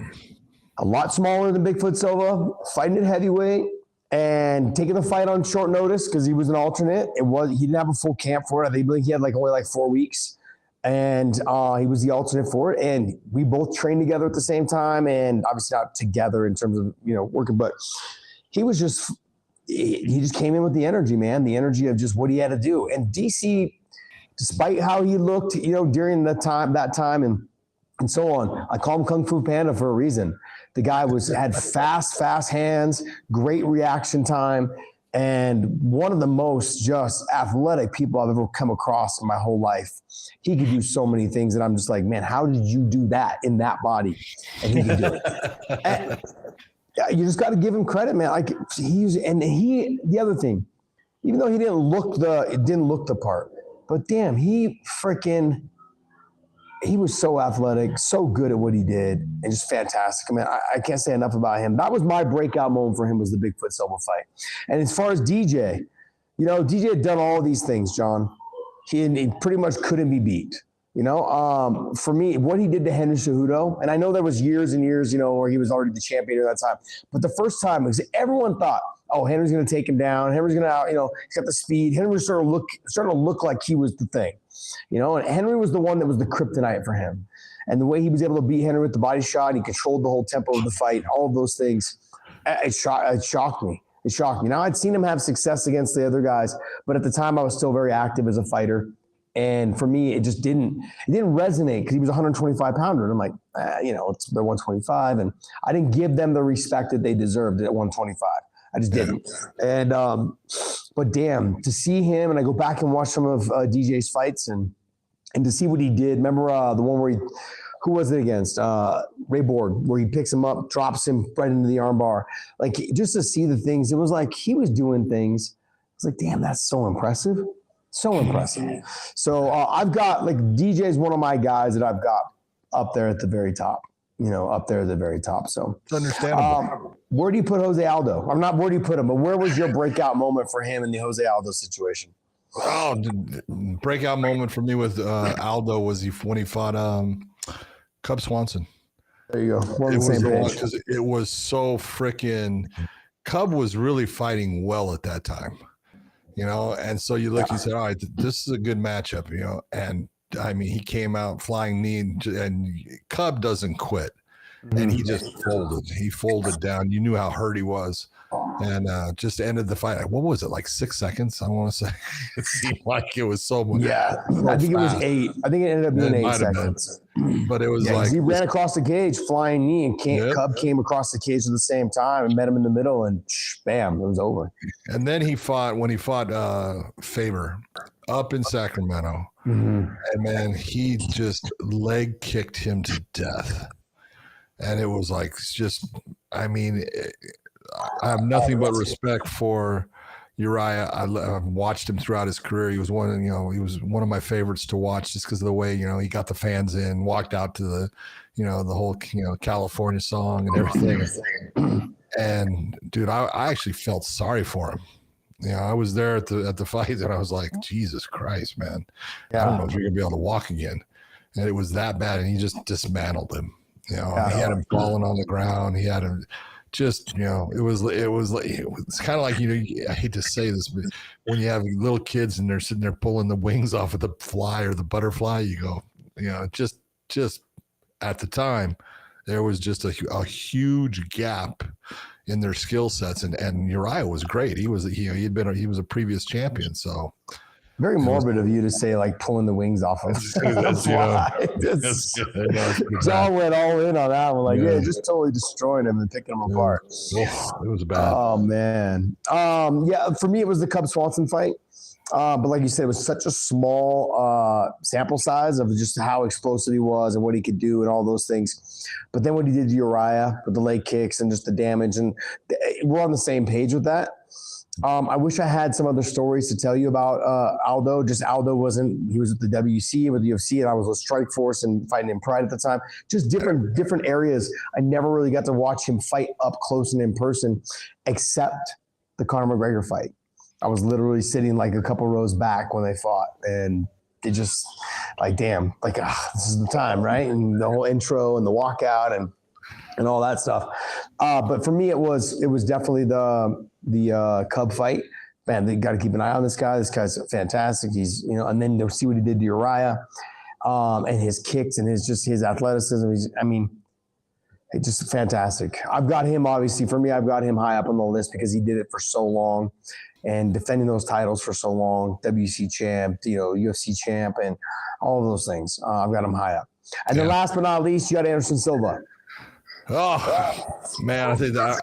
A lot smaller than Bigfoot Silva, fighting at heavyweight. And taking the fight on short notice because he was an alternate. He didn't have a full camp for it. I think he had only 4 weeks, and he was the alternate for it. And we both trained together at the same time, and obviously not together in terms of working, but he just came in with the energy, man, the energy of just what he had to do. And DC, despite how he looked, during that time and so on, I call him Kung Fu Panda for a reason. The guy had fast hands, great reaction time, and one of the most just athletic people I've ever come across in my whole life. He could do so many things, and I'm just like, man, how did you do that in that body? And he could do it. And you just got to give him credit, man. Like the other thing, even though he didn't look the part, but damn, he was so athletic, so good at what he did, and just fantastic. I mean, I can't say enough about him. That was my breakout moment for him, was the Bigfoot Silva fight. And as far as DJ, DJ had done all of these things, John. He pretty much couldn't be beat. For me, what he did to Henry Cejudo, and I know there was years and years, where he was already the champion at that time. But the first time, because everyone thought, oh, Henry's going to take him down. Henry's going to, he's got the speed. Henry was starting to look like he was the thing. And Henry was the one that was the kryptonite for him. And the way he was able to beat Henry with the body shot, he controlled the whole tempo of the fight, all of those things, it shocked me. It shocked me. Now, I'd seen him have success against the other guys, but at the time I was still very active as a fighter. And for me, it didn't resonate because he was a 125-pounder. And I'm like, they're 125. And I didn't give them the respect that they deserved at 125. I just didn't. And, but damn, to see him, and I go back and watch some of DJ's fights and to see what he did. Remember the one where who was it against? Ray Borg, where he picks him up, drops him right into the armbar. Like, just to see the things, it was like he was doing things. I was like, damn, that's so impressive. So impressive. So I've got, DJ's one of my guys that I've got up there at the very top. So it's understandable. Where do you put Jose Aldo? I'm not where do you put him, but where was your breakout moment for him in the Jose Aldo situation? Oh, the breakout moment for me with Aldo was when he fought Cub Swanson. There you go. We're on the same page. Because it was so freaking. Cub was really fighting well at that time, and so you look, you said, all right, this is a good matchup, and I mean, he came out flying knee, and Cub doesn't quit. And he just folded. He folded down. You knew how hurt he was. And just ended the fight. What was it, 6 seconds? I want to say. It seemed like it was so much. Yeah. I think it was 8. I think it ended up being 8 seconds. But it was he ran across the cage, flying knee, and Cub came across the cage at the same time and met him in the middle, and bam, it was over. And then when he fought Faber up in Sacramento, and man, he just leg kicked him to death. And it was I have nothing but respect for Uriah. I've watched him throughout his career. He was he was one of my favorites to watch just because of the way, he got the fans in, walked out to the, the whole, California song and everything. And dude, I actually felt sorry for him. I was there at the fight, and I was like, Jesus Christ, man. I don't know if you're going to be able to walk again. and it was that bad, and he just dismantled him. He had him falling on the ground. He had him just, it was kind of like, I hate to say this, but when you have little kids and they're sitting there pulling the wings off of the fly or the butterfly, you go, just at the time, there was just a huge gap in their skill sets, and Uriah was great. He was a previous champion, so. Very morbid of you to say, like, pulling the wings off of the fly. John went all in on that one. Like, just totally destroying him and picking him apart. It was bad. Oh, man. For me, it was the Cub-Swanson fight. But like you said, it was such a small sample size of just how explosive he was and what he could do and all those things. But then what he did to Uriah with the leg kicks and just the damage, and we're on the same page with that. I wish I had some other stories to tell you about Aldo. Just Aldo he was with the WC, with the UFC, and I was with Strikeforce and fighting in Pride at the time. Just different areas. I never really got to watch him fight up close and in person, except the Conor McGregor fight. I was literally sitting like a couple rows back when they fought, and it just like, damn, like, this is the time, right? And the whole intro and the walkout and all that stuff. But for me, it was definitely the Cub fight. Man, they got to keep an eye on this guy. This guy's fantastic. He's, and then to see what he did to Uriah, and his kicks and his athleticism. It's just fantastic. I've got him, obviously, for me, I've got him high up on the list because he did it for so long and defending those titles for so long, WC champ, UFC champ, and all of those things. I've got him high up. And then last but not least, you got Anderson Silva. Oh, man, I think that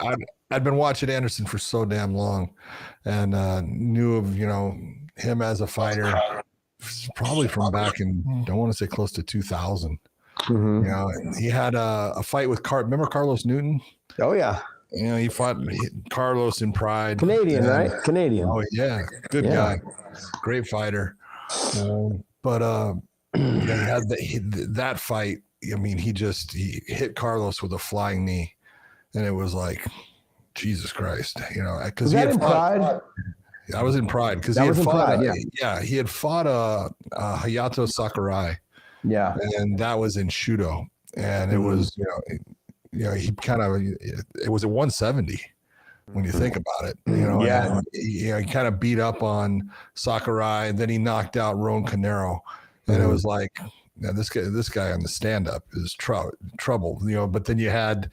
I'd been watching Anderson for so damn long and knew of, him as a fighter probably from back in, I want to say close to 2000. Mm-hmm. He had a fight with remember Carlos Newton? Oh, yeah. He fought Carlos in Pride. Canadian, right? Canadian. Oh, yeah. Good guy. Great fighter. But he had that fight. I mean, he hit Carlos with a flying knee, and it was like, Jesus Christ, because he had fought. Pride? I was in Pride because he had fought. He had fought Hayato Sakurai. Yeah, and that was in Shudo, and it was he kind of it was at 170 when you think about it. He kind of beat up on Sakurai, and then he knocked out Ron Canero, and it was like. Now this guy on the stand-up is trouble, But then he had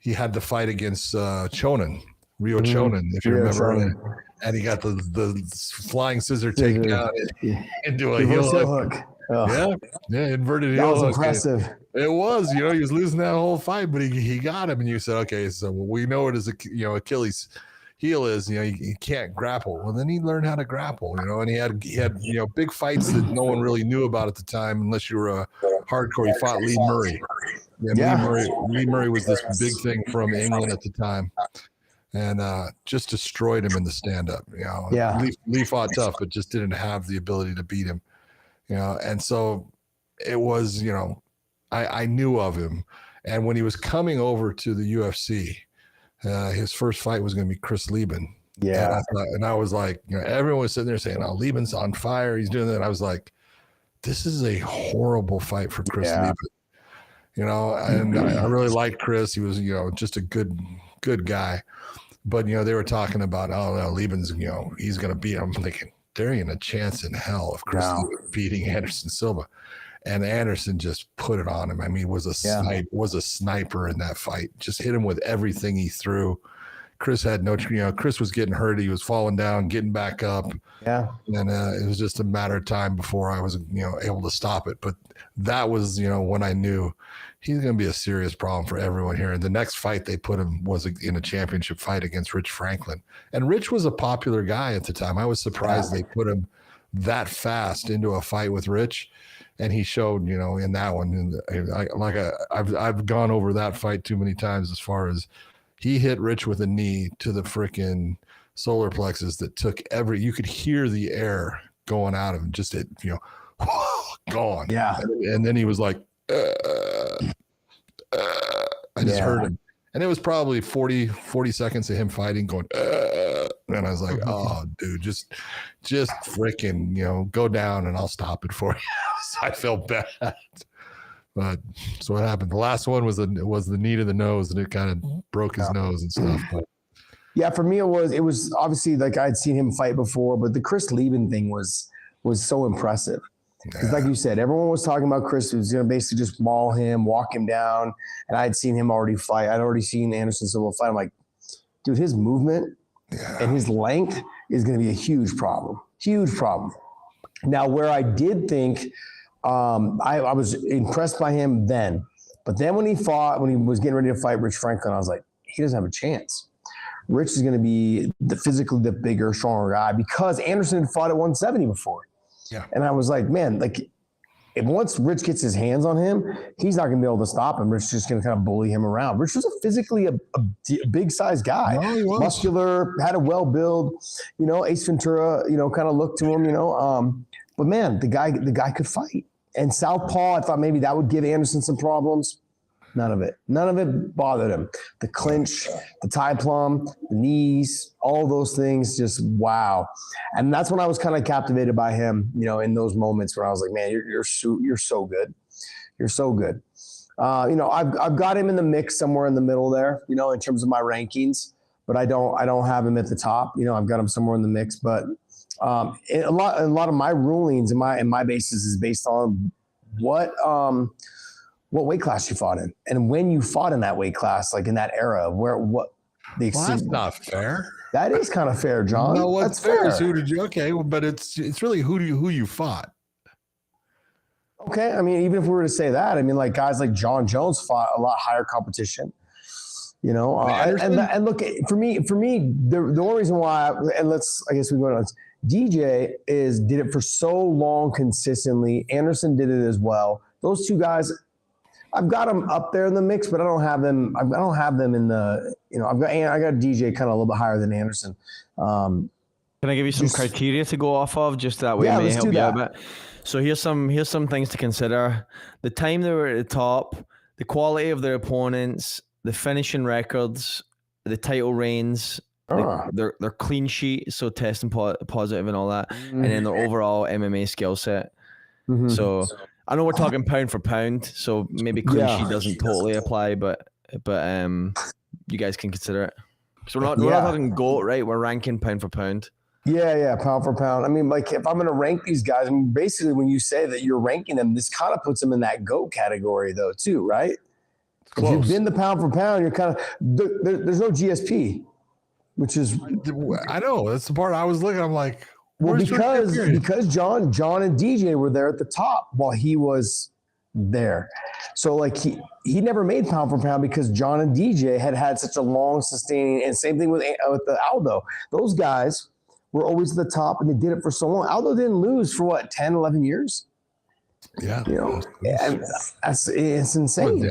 the fight against Chonin, Chonin, if you remember, and he got the flying scissor taken out into a heel hook. Oh. Yeah, inverted heel hook. That was impressive. It was, he was losing that whole fight, but he got him, and you said, okay, so we know it as Achilles heel is, he can't grapple. Well, then he learned how to grapple, and he had big fights that no one really knew about at the time, unless you were a hardcore. He fought Lee Murray. Lee Murray was this big thing from England at the time, and just destroyed him in the stand-up. Lee fought tough, but just didn't have the ability to beat him. And so it was, I knew of him, and when he was coming over to the UFC. His first fight was going to be Chris Lieben. Yeah. And I was like, everyone was sitting there saying, oh, Lieben's on fire. He's doing that. And I was like, this is a horrible fight for Chris Lieben. And I really liked Chris. He was, just a good guy. But, they were talking about, oh, no, Lieben's, he's going to beat him. I'm thinking, there ain't a chance in hell of Chris Lieben beating Anderson Silva. And Anderson just put it on him. I mean, was a sniper in that fight. Just hit him with everything he threw. Chris had Chris was getting hurt. He was falling down, getting back up. Yeah. And it was just a matter of time before I was, able to stop it. But that was, when I knew he's going to be a serious problem for everyone here. And the next fight they put him was in a championship fight against Rich Franklin. And Rich was a popular guy at the time. I was surprised they put him that fast into a fight with Rich. And he showed, in that one, I've gone over that fight too many times as far as he hit Rich with a knee to the freaking solar plexus that took you could hear the air going out of him, just gone. Yeah. And then he was like, I just heard him. And it was probably 40 seconds of him fighting, going, and I was like, oh, dude, just freaking, go down and I'll stop it for you. I felt bad. But that's what happened. The last one was the knee to the nose, and it kind of broke his nose and stuff. But yeah, for me it was obviously like I'd seen him fight before, but the Chris Lieben thing was so impressive. Because like you said, everyone was talking about Chris was going to basically just maul him, walk him down, and I'd seen him already fight. I'd already seen Anderson Silva fight. I'm like, dude, his movement and his length is going to be a huge problem. Huge problem. Now, where I did think I was impressed by him then, but then when he was getting ready to fight Rich Franklin, I was like, he doesn't have a chance. Rich is going to be physically the bigger, stronger guy because Anderson had fought at 170 before. Yeah. And I was like, man, like if once Rich gets his hands on him, he's not going to be able to stop him. Rich is just going to kind of bully him around. Rich was physically a big size guy, muscular, had a well build, Ace Ventura, kind of looked to him, but man, the guy could fight. And southpaw, I thought maybe that would give Anderson some problems. None of it bothered him. The clinch, the tie plum, the knees, all those things, just wow. And that's when I was kind of captivated by him, in those moments where I was like, man, you're so good. You're so good. I've got him in the mix somewhere in the middle there, in terms of my rankings, but I don't have him at the top. I've got him somewhere in the mix, but a lot of my rulings and my basis is based on what weight class you fought in and when you fought in that weight class, like in that era that's not fair. That is kind of fair, John. No, what's that's fair is who did you, okay, but it's really who you fought. Okay. I mean, even if we were to say that, I mean, like guys like John Jones fought a lot higher competition, and look, for me, the only reason why, I guess we go on, DJ did it for so long consistently. Anderson did it as well. Those two guys, I've got them up there in the mix, but I don't have them in the, I got DJ kind of a little bit higher than Anderson. Can I give you some criteria to go off of, just that way it may help you out a bit? So here's some things to consider: the time they were at the top, the quality of their opponents, the finishing records, the title reigns, their clean sheet, so testing positive and all that, and then their overall MMA skill set. Mm-hmm. So I know we're talking pound for pound, so maybe clean sheet doesn't totally apply, but you guys can consider it. So we're not talking GOAT, right? We're ranking pound for pound. Yeah, pound for pound. I mean, like if I'm going to rank these guys, I mean, basically when you say that you're ranking them, this kind of puts them in that GOAT category though, too, right? If you've been the pound for pound, you're kind of there's no GSP, which is I know that's the part I was looking. I'm like, well, because John and DJ were there at the top while he was there. So like he never made pound for pound because John and DJ had such a long sustaining, and same thing with the Aldo. Those guys were always at the top and they did it for so long. Aldo didn't lose for what, 10, 11 years? Yeah. It's insane.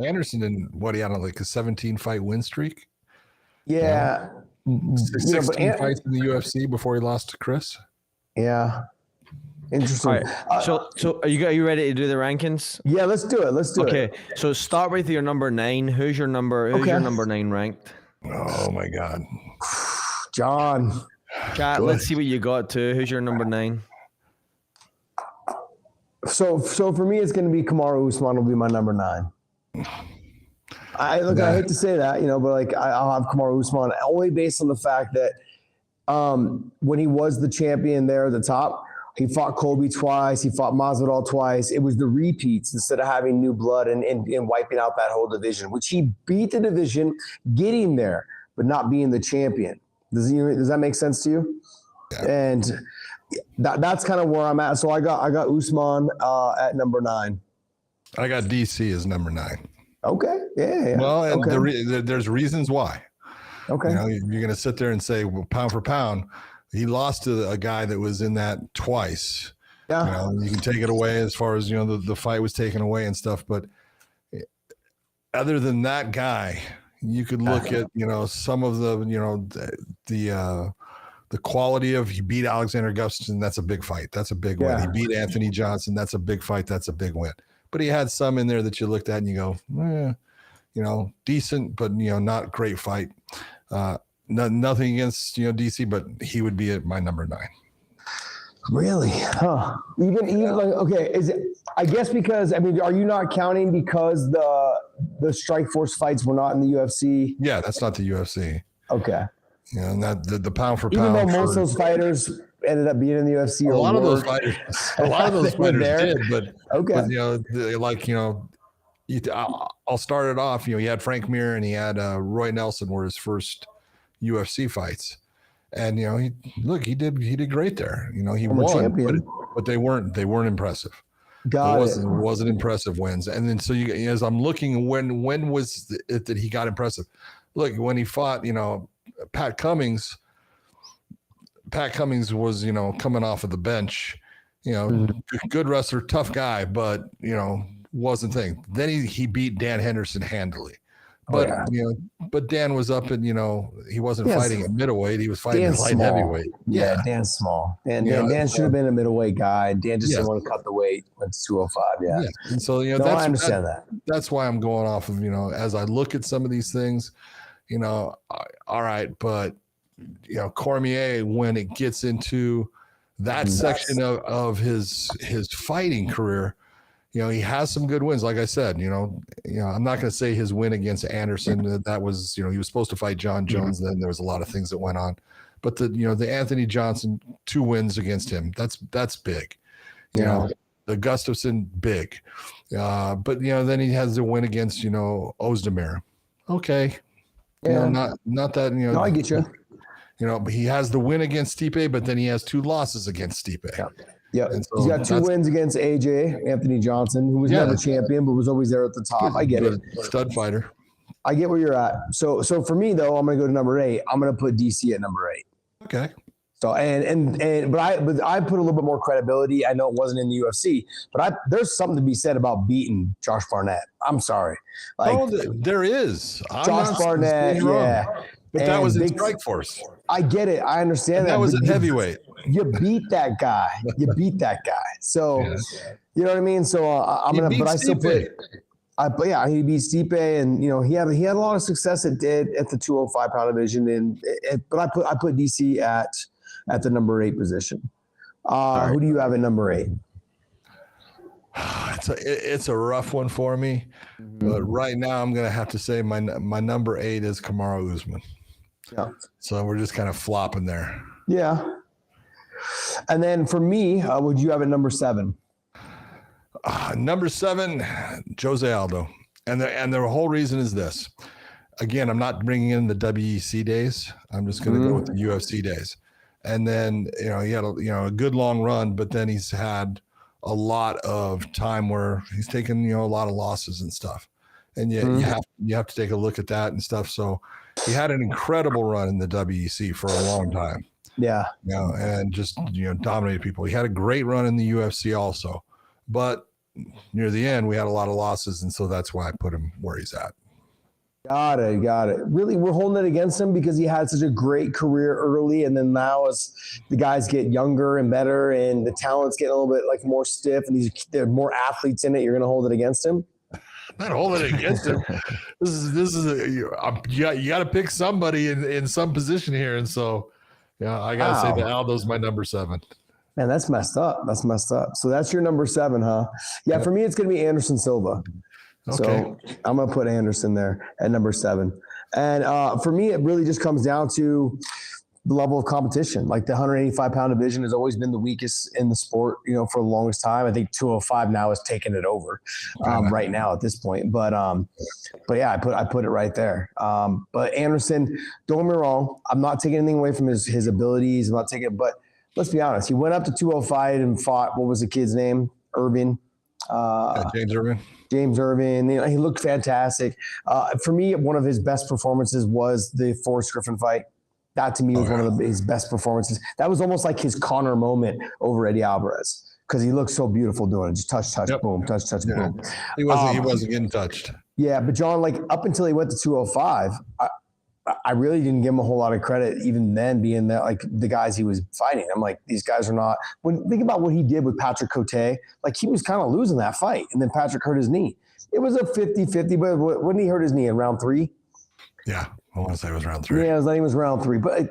Anderson didn't, what, he had like a 17 fight win streak? Yeah. 16 fights in the UFC before he lost to Chris. Yeah. Interesting. Right. So are you ready to do the rankings? Yeah, let's do it. Okay. So start with your number 9. Who's your number 9 ranked? Oh my God. John. Chat, let's see what you got too. Who's your number 9? So for me, it's going to be Kamaru Usman will be my number 9. I hate to say that, but like I'll have Kamaru Usman only based on the fact that when he was the champion there at the top, he fought Colby twice, he fought Masvidal twice. It was the repeats instead of having new blood and wiping out that whole division, which he beat the division, getting there, but not being the champion. Does that make sense to you? Yeah. And that's kind of where I'm at. So I got Usman at number 9. I got DC as number 9. Okay. Yeah. Well, and there's reasons why. Okay. You're going to sit there and say, well, pound for pound, he lost to a guy that was in that twice. Yeah. You can take it away as far as, the fight was taken away and stuff. But other than that guy, you could look at, some of the quality of, he beat Alexander Gustafsson. That's a big fight. That's a big win. He beat Anthony Johnson. That's a big fight. That's a big win. But he had some in there that you looked at and you go, decent, but, not great fight. Nothing against, DC, but he would be at my number 9. Really? Huh. Even like, okay, is it, I guess because, I mean, are you not counting because the Strikeforce fights were not in the UFC? Yeah, that's not the UFC. Okay. Yeah, and that the pound for Even pound. though most of those fighters ended up being in the UFC, a lot of those fighters did, but okay. But, you know, like, you know, I'll start it off. You know, he had Frank Mir and he had Roy Nelson were his first UFC fights, and you know, he did great there. You know, he won, but they weren't impressive. It wasn't impressive wins. And then so as I'm looking, when was it that he got impressive? Look, when he fought, you know, Pat Cummings was, you know, coming off of the bench, you know, good wrestler, tough guy, but, you know, wasn't thing. Then he beat Dan Henderson handily. But, you know, but Dan was up and, you know, he wasn't fighting at middleweight. He was fighting at light heavyweight. Yeah, Dan's small. Dan should have been a middleweight guy. Dan just didn't want to cut the weight. Went to 205. Yeah. And so, you know, I understand that. That's why I'm going off of, you know, as I look at some of these things, you know, all right, but, you know, Cormier, when it gets into that section of his fighting career, you know, he has some good wins. Like I said, you know, I'm not going to say his win against Anderson. That was, you know, he was supposed to fight John Jones. Then there was a lot of things that went on, but the Anthony Johnson 2 wins against him. That's big. You know, the Gustafson big, but you know, then he has the win against, you know, Ozdemir. Okay. You know, not that, you know. No, I get you. You know, but he has the win against Stipe, but then he has 2 losses against Stipe. Yeah. So he's got 2 wins against AJ, Anthony Johnson, who was never champion, but was always there at the top. I get it. Stud fighter. I get where you're at. So for me, though, I'm going to go to number 8. I'm going to put DC at number 8. Okay. So, but I put a little bit more credibility. I know it wasn't in the UFC, but there's something to be said about beating Josh Barnett. I'm sorry. Like, there is. Josh Barnett, yeah. But that was in Strikeforce. I get it. I understand that was a heavyweight. You beat that guy. So, you know what I mean? So I'm going to, but I still put, he beat Stipe, and, you know, he had a lot of success at the 205 pound division. But I put DC at the number 8 position. Who do you have at number 8? It's a rough one for me, but right now I'm going to have to say my number 8 is Kamaru Usman. Yeah. So we're just kind of flopping there. Yeah. And then for me, would you have at number 7? Number 7, Jose Aldo. And the whole reason is this. Again, I'm not bringing in the WEC days. I'm just going to go with the UFC days. And then, you know, he had a good long run, but then he's had a lot of time where he's taken, you know, a lot of losses and stuff. And yet you have to take a look at that and stuff. So he had an incredible run in the WEC for a long time. Yeah. You know, and just, you know, dominated people. He had a great run in the UFC also, but near the end we had a lot of losses. And so that's why I put him where he's at. Got it. Really, we're holding it against him because he had such a great career early, and then now as the guys get younger and better, and the talent's getting a little bit like more stiff, and there are more athletes in it, you're going to hold it against him? Not holding it against him. This is you got to pick somebody in some position here, and so I got to say that Aldo's my number 7. Man, that's messed up. So that's your number 7, huh? Yeah, for me, it's going to be Anderson Silva. Okay. So I'm going to put Anderson there at number 7. And for me, it really just comes down to the level of competition. Like the 185 pound division has always been the weakest in the sport, you know, for the longest time. I think 205 now has taken it over right now at this point. But yeah, I put it right there. But Anderson, don't get me wrong, I'm not taking anything away from his abilities. I'm not taking it, but let's be honest. He went up to 205 and fought, what was the kid's name? James Irvin. You know, he looked fantastic. For me, one of his best performances was the Forrest Griffin fight. That to me was one of his best performances. That was almost like his Conor moment over Eddie Alvarez because he looked so beautiful doing it. Just touch, boom, touch, boom. He wasn't getting touched. Yeah, but John, like up until he went to 205, I really didn't give him a whole lot of credit even then, being that like the guys he was fighting. I'm like, these guys are not. Think about what he did with Patrick Cote, like he was kind of losing that fight, and then Patrick hurt his knee. It was a 50-50, but when he hurt his knee in round 3? Yeah, I want to say it was round 3. Yeah, I think it was round 3, but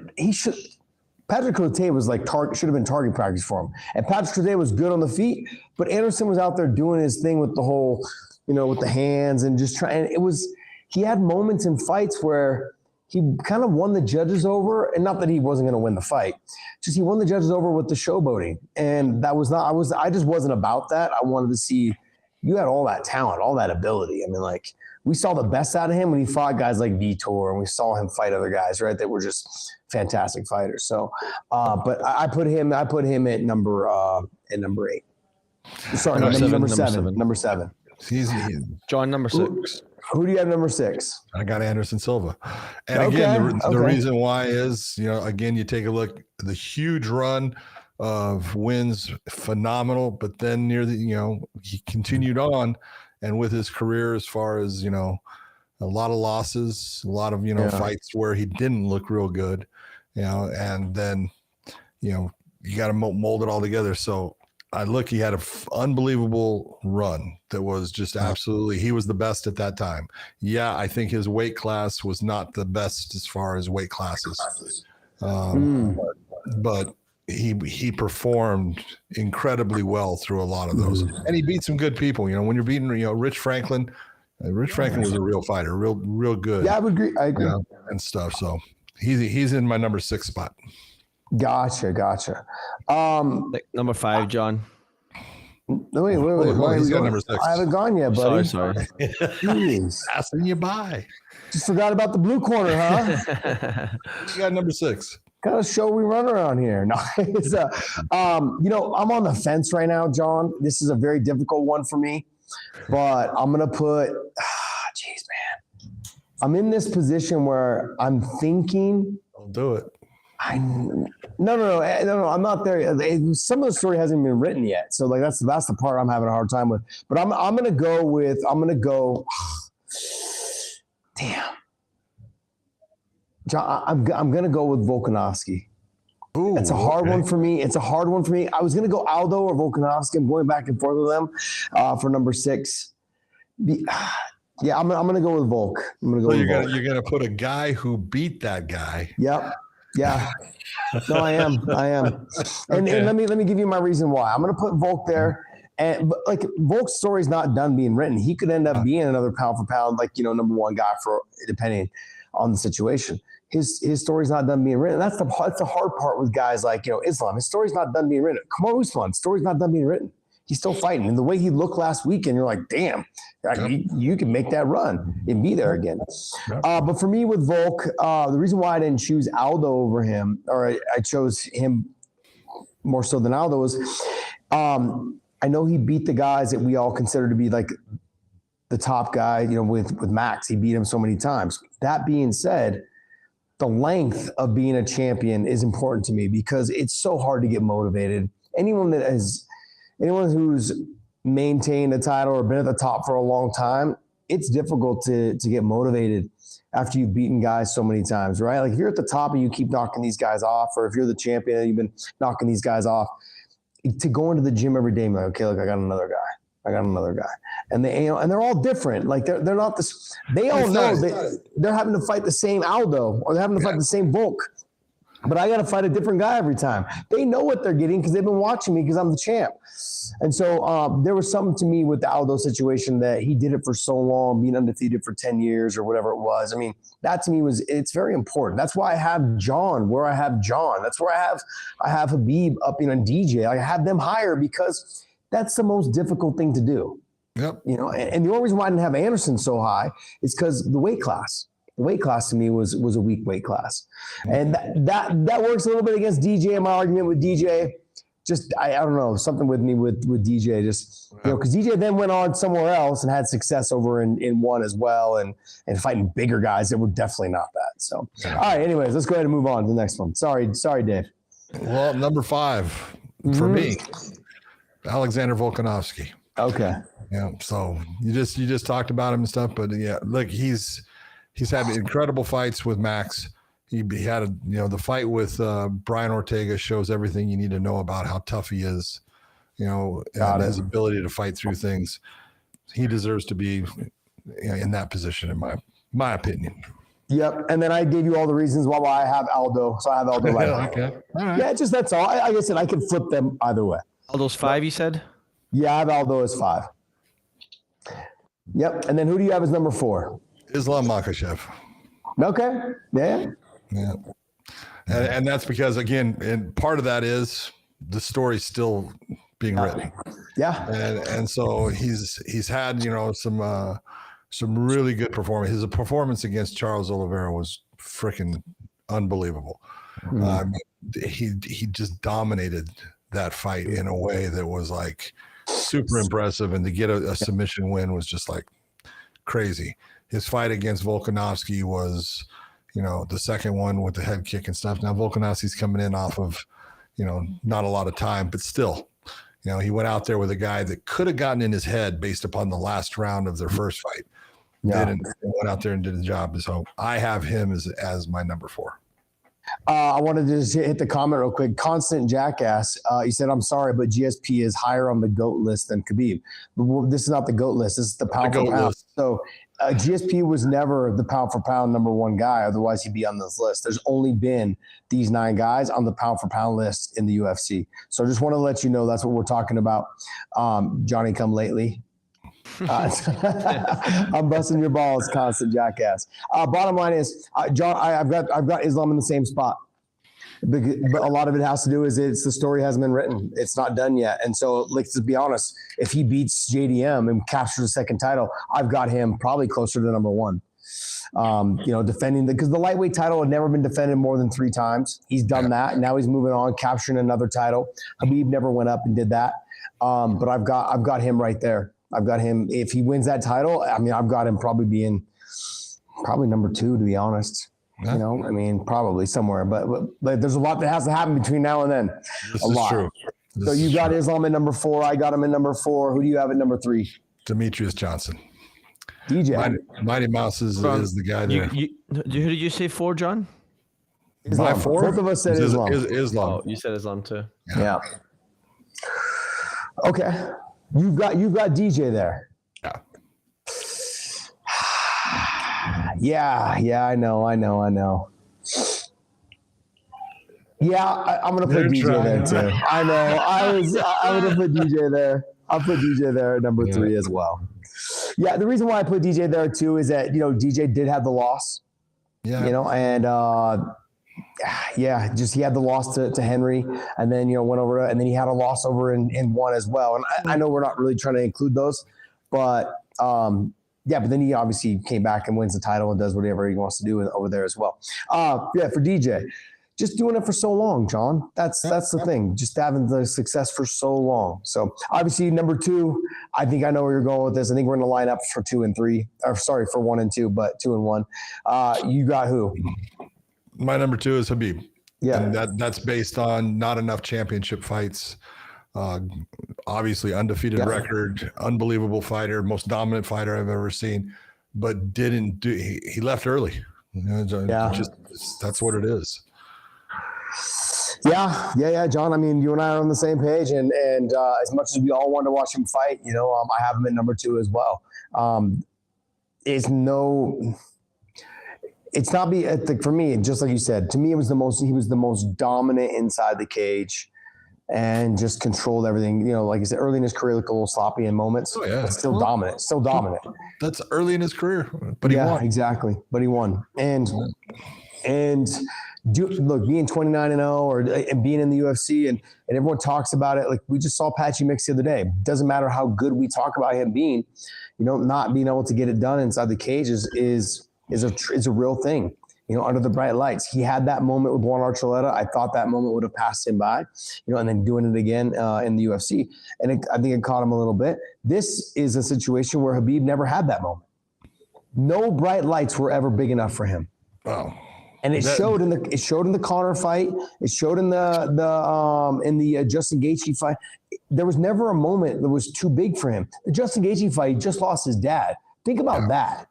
Patrick Cote was like should have been target practice for him. And Patrick Cote was good on the feet, but Anderson was out there doing his thing with the whole, with the hands and just trying. He had moments in fights where he kind of won the judges over, and not that he wasn't going to win the fight, just he won the judges over with the showboating. And that was not, I just wasn't about that. I wanted to see, you had all that talent, all that ability. I mean, like, we saw the best out of him when he fought guys like Vitor, and we saw him fight other guys, right, that were just fantastic fighters. So, but I put him at number 8. Sorry, number seven. He's John, number 6. Who do you have number 6? I got Anderson Silva. And again, the reason why is, again, you take a look, the huge run of wins, phenomenal, but then near the, he continued on, and with his career, as far as, a lot of losses, a lot of, fights where he didn't look real good, and then, you got to mold it all together. So he had an unbelievable run that was just absolutely, he was the best at that time. Yeah, I think his weight class was not the best as far as weight classes. But he performed incredibly well through a lot of those. And he beat some good people. When you're beating, Rich Franklin was a real fighter, real good. Yeah, I agree. And stuff. So he's in my number 6 spot. Gotcha. Number 5, John. Wait. He's got number 6. I haven't gone yet, buddy. Sorry. Jeez. Passing you by. Just forgot about the blue corner, huh? You got number 6. Kind of show we run around here. No, it's I'm on the fence right now, John. This is a very difficult one for me, but I'm gonna put. Jeez, man. I'm in this position where I'm thinking. Don't do it. No. I'm not there. Some of the story hasn't been written yet, so like that's the part I'm having a hard time with. But I'm gonna go. Damn. John, I'm gonna go with Volkanovski. Ooh, it's a hard one for me. I was gonna go Aldo or Volkanovski. I'm going back and forth with them for number 6. Yeah, I'm gonna go with Volk. You're gonna put a guy who beat that guy. Yep. Yeah. No, I am. And let me give you my reason why. I'm gonna put Volk there. But like Volk's story's not done being written. He could end up being another pound for pound, like number 1 guy for depending on the situation. His story's not done being written. That's the hard part with guys like Islam. His story's not done being written. Kamaru Usman's story's not done being written. He's still fighting, and the way he looked last weekend, you're like, damn, you can make that run and be there again. But for me with Volk, the reason why I didn't choose Aldo over him, or I chose him more so than Aldo, was I know he beat the guys that we all consider to be like the top guy, with Max. He beat him so many times. That being said, the length of being a champion is important to me because it's so hard to get motivated. Anyone who's maintained a title or been at the top for a long time, it's difficult to get motivated after you've beaten guys so many times, right? Like if you're at the top and you keep knocking these guys off, or if you're the champion and you've been knocking these guys off, to go into the gym every day and be like, okay, look, I got another guy. And they're all different. Like they're not this. They all know they're having to fight the same Aldo or they're having to fight the same Volk. But I got to fight a different guy every time. They know what they're getting because they've been watching me because I'm the champ. And so there was something to me with the Aldo situation that he did it for so long, being undefeated for 10 years or whatever it was. I mean, that to me it's very important. That's why I have John where I have John. That's where I have Habib up in DJ. I have them higher because that's the most difficult thing to do. Yep. And the only reason why I didn't have Anderson so high is because the weight class. The weight class to me was a weak weight class. And that works a little bit against DJ in my argument with DJ. Just, I don't know, something with me with DJ, just, because DJ then went on somewhere else and had success over in one as well and fighting bigger guys that were definitely not that. So, all right, anyways, let's go ahead and move on to the next one. Sorry, Dave. Well, number 5 for me, Alexander Volkanovski. Okay. Yeah. So you just talked about him and stuff, but yeah, look, he's had incredible fights with Max. He had the fight with Brian Ortega shows everything you need to know about how tough he is, and his ability to fight through things. He deserves to be in that position, in my opinion. Yep. And then I gave you all the reasons why I have Aldo. So I have Aldo right now. Okay. All right. Yeah, just that's all. Like I said, I can flip them either way. Aldo's 5, you said? Yeah, I have Aldo as 5. Yep. And then who do you have as number 4? Islam Makhachev. Okay. Yeah. Yeah. And that's because, again, and part of that is the story's still being written. Yeah. And so he's had, some really good performance. His performance against Charles Oliveira was freaking unbelievable. He just dominated that fight in a way that was like super impressive, and to get a submission win was just like crazy. His fight against Volkanovski was, the second one with the head kick and stuff. Now Volkanovski's coming in off of, not a lot of time, but still, he went out there with a guy that could have gotten in his head based upon the last round of their first fight. Yeah. Didn't. Went out there and did the job. So I have him as my number 4. I wanted to just hit the comment real quick. Constant Jackass. He said, I'm sorry, but GSP is higher on the GOAT list than Khabib. This is not the GOAT list. This is the pound for pound. So GSP was never the pound for pound number 1 guy. Otherwise, he'd be on this list. There's only been these 9 guys on the pound for pound list in the UFC. So I just want to let you know that's what we're talking about. Johnny come lately. I'm busting your balls, Constant Jackass. Bottom line is, John, I've got Islam in the same spot. But a lot of it has to do is the story hasn't been written. It's not done yet. And so, let's be honest, if he beats JDM and captures the second title, I've got him probably closer to number 1. Defending because the lightweight title had never been defended more than 3 times. He's done that. Now he's moving on, capturing another title. Habib never went up and did that. But I've got him right there. I've got him. If he wins that title, I've got him probably being number 2, to be honest. Yeah. Probably somewhere. But there's a lot that has to happen between now and then. This is true. So you got Islam at number 4. I got him at number 4. Who do you have at number 3? Demetrius Johnson. DJ. Mighty Mouse is the guy there. Who did you say 4, John? Islam. My 4? Both of us said Islam. Islam. Oh, you said Islam too. Yeah. Okay. You've got DJ there. Yeah, I know. Yeah, I'm gonna put DJ there too. I know. I'm gonna put DJ there. I'll put DJ there at number 3 as well. Yeah, the reason why I put DJ there too is that DJ did have the loss. Yeah. Just he had the loss to Henry, and then went over, and then he had a loss over in 1 as well. And I know we're not really trying to include those, but but then he obviously came back and wins the title and does whatever he wants to do over there as well. For DJ, just doing it for so long, John. That's the thing. Just having the success for so long. So obviously number 2, I think I know where you're going with this. I think we're going to line up for 2 and 3, or sorry, for 1 and 2, but 2 and 1. You got who? My number 2 is Habib. Yeah. And that's based on not enough championship fights. Obviously undefeated record, unbelievable fighter, most dominant fighter I've ever seen, but didn't do, he left early. That's what it is. Yeah, John. You and I are on the same page, and as much as we all want to watch him fight, I have him at number 2 as well. It's not for me, just like you said, to me, he was the most dominant inside the cage and just controlled everything. Like I said, early in his career, looked a little sloppy in moments, but still dominant. That's early in his career, but he won. Exactly. But he won. And look, being 29-0 and being in the UFC and everyone talks about it. Like we just saw Patchy Mix the other day. Doesn't matter how good we talk about him being, not being able to get it done inside the cage is a real thing. Under the bright lights. He had that moment with Juan Archuleta. I thought that moment would have passed him by, and then doing it again in the UFC. And I think it caught him a little bit. This is a situation where Habib never had that moment. No bright lights were ever big enough for him. Wow. And it showed in the Conor fight. It showed in the Justin Gaethje fight. There was never a moment that was too big for him. The Justin Gaethje fight, he just lost his dad. Think about that.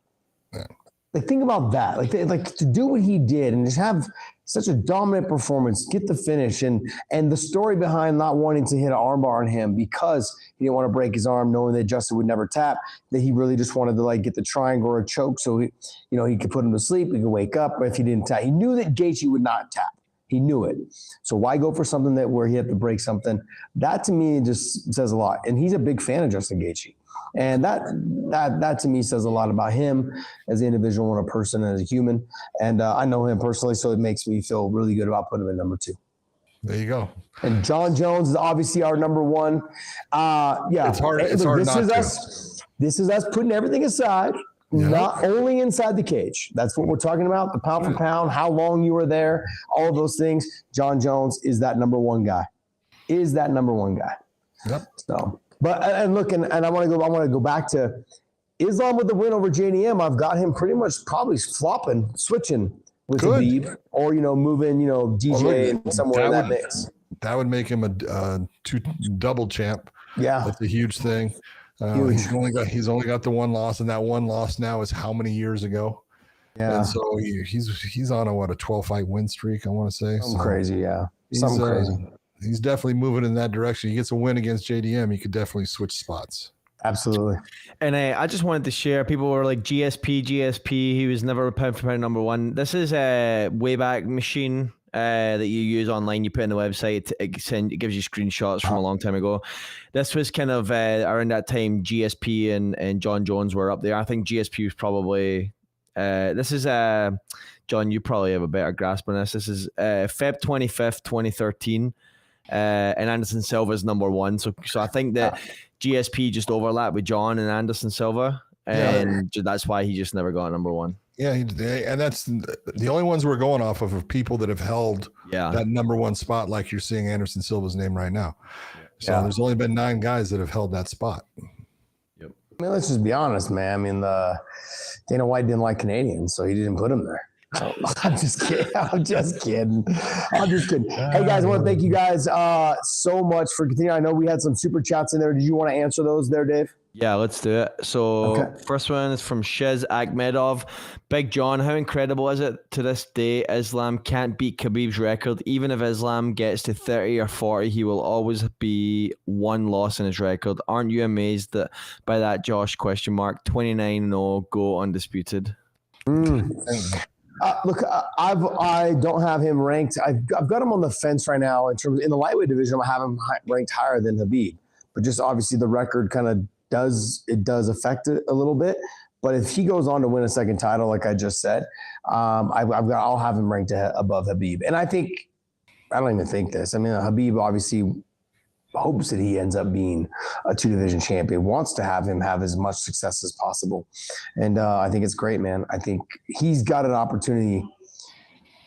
Yeah. Like, think about that. Like to do what he did and just have such a dominant performance, get the finish, and the story behind not wanting to hit an armbar on him because he didn't want to break his arm, knowing that Justin would never tap, that he really just wanted to like get the triangle or a choke so he, he could put him to sleep, he could wake up. But if he didn't tap, he knew that Gaethje would not tap. He knew it. So why go for something where he had to break something? That to me just says a lot. And he's a big fan of Justin Gaethje. And that to me says a lot about him as an individual and a person and as a human. And I know him personally, so it makes me feel really good about putting him at number 2. There you go. And Jon Jones is obviously our number 1. Yeah, it's hard. It's hard not to. This is us putting everything aside. Yeah. Not only inside the cage. That's what we're talking about. The pound for pound, how long you were there, all of those things. Jon Jones is that number 1 guy. Yep. So, but and look, and I want to go back to Islam with the win over JDM. I've got him pretty much probably switching with Khabib, or moving, DJ and somewhere in that mix. That would make him a double champ. Yeah, that's a huge thing. He's only got the 1 loss, and that 1 loss now is how many years ago? Yeah, and so he's on a 12-fight win streak, I want to say. Something crazy, yeah. Something crazy. He's definitely moving in that direction. He gets a win against JDM, he could definitely switch spots. Absolutely. And I just wanted to share, people were like, GSP, he was never pound for pound number 1. This is a Wayback Machine that you use online. You put in the website, it gives you screenshots from a long time ago. This was kind of around that time GSP and Jon Jones were up there. I think GSP was probably this is John, you probably have a better grasp on this. This is Feb 25th 2013, and Anderson Silva's number 1. So I think that GSP just overlapped with John and Anderson Silva, and that's why he just never got number 1. Yeah, and that's the only ones we're going off of people that have held that number 1 spot, like you're seeing Anderson Silva's name right now. So there's only been 9 guys that have held that spot. Yep. I mean, let's just be honest, man. I mean, Dana White didn't like Canadians, so he didn't put him there. I'm just kidding. Hey, guys, I want to thank you guys so much for continuing. I know we had some super chats in there. Did you want to answer those there, Dave? Yeah, let's do it. So First one is from Shiz Akhmedov. Big John, how incredible is it to this day Islam can't beat Khabib's record? Even if Islam gets to 30 or 40, he will always be 1 loss in his record. Aren't you amazed by that, Josh? 29-0, go undisputed. Look, I don't have him ranked. I've got him on the fence right now in the lightweight division. I have him ranked higher than Khabib, but just obviously the record kind of does affect it a little bit. But if he goes on to win a second title, like I just said, I'll have him ranked above Khabib. And I don't even think this. I mean, Khabib obviously hopes that he ends up being a 2-division champion, wants to have him have as much success as possible. And I think it's great, man. I think he's got an opportunity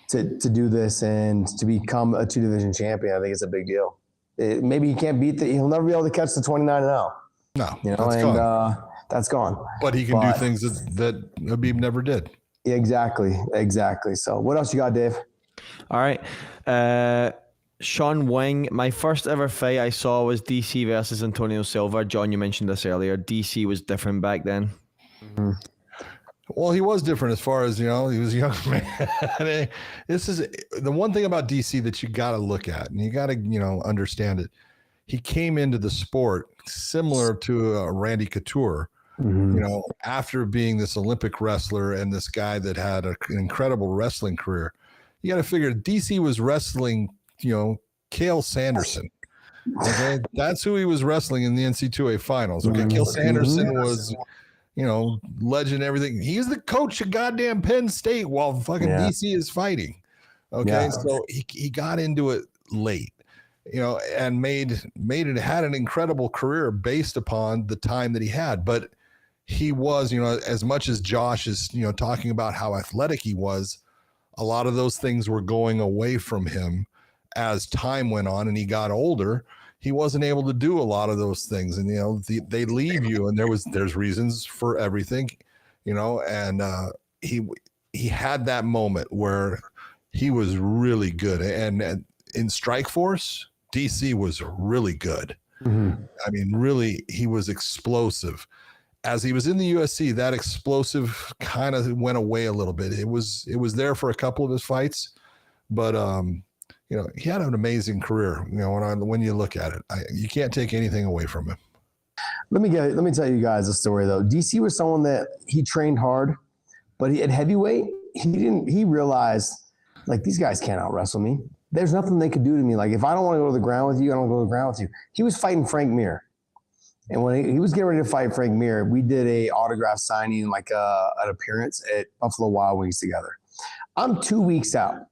to do this and to become a 2-division champion. I think it's a big deal. Maybe he can't beat he'll never be able to catch the 29-0. No, that's gone. But he can do things that Khabib never did. Exactly. So what else you got, Dave? All right. Sean Wing, my first ever fight I saw was DC versus Antonio Silva. John, you mentioned this earlier. DC was different back then. Mm-hmm. Well, he was different as far as, he was a young man. This is the one thing about DC that you got to look at, and you got to, understand it. He came into the sport similar to Randy Couture, after being this Olympic wrestler and this guy that had an incredible wrestling career. You got to figure DC was wrestling, Cael Sanderson. Okay, that's who he was wrestling in the NC2A finals. Okay, Cael Sanderson was, legend, everything. He's the coach of goddamn Penn State while fucking DC is fighting. Okay, so he got into it late, and had an incredible career based upon the time that he had. But he was, as much as Josh is, talking about how athletic he was, a lot of those things were going away from him as time went on and he got older. He wasn't able to do a lot of those things, and they leave you. And there's reasons for everything, and he had that moment where he was really good, and in Strikeforce, DC was really good. Mm-hmm. I mean, really, he was explosive. as he was in the UFC, that explosive kind of went away a little bit. It was there for a couple of his fights, but you know, he had an amazing career. You know, when you look at it, you can't take anything away from him. Let me tell you guys a story though. DC was someone that he trained hard, but at heavyweight, he realized like these guys can't out wrestle me. There's nothing they could do to me. Like if I don't want to go to the ground with you, I don't go to the ground with you. He was fighting Frank Mir. And when he was getting ready to fight Frank Mir, we did a autograph signing, like an appearance at Buffalo Wild Wings together. I'm 2 weeks out,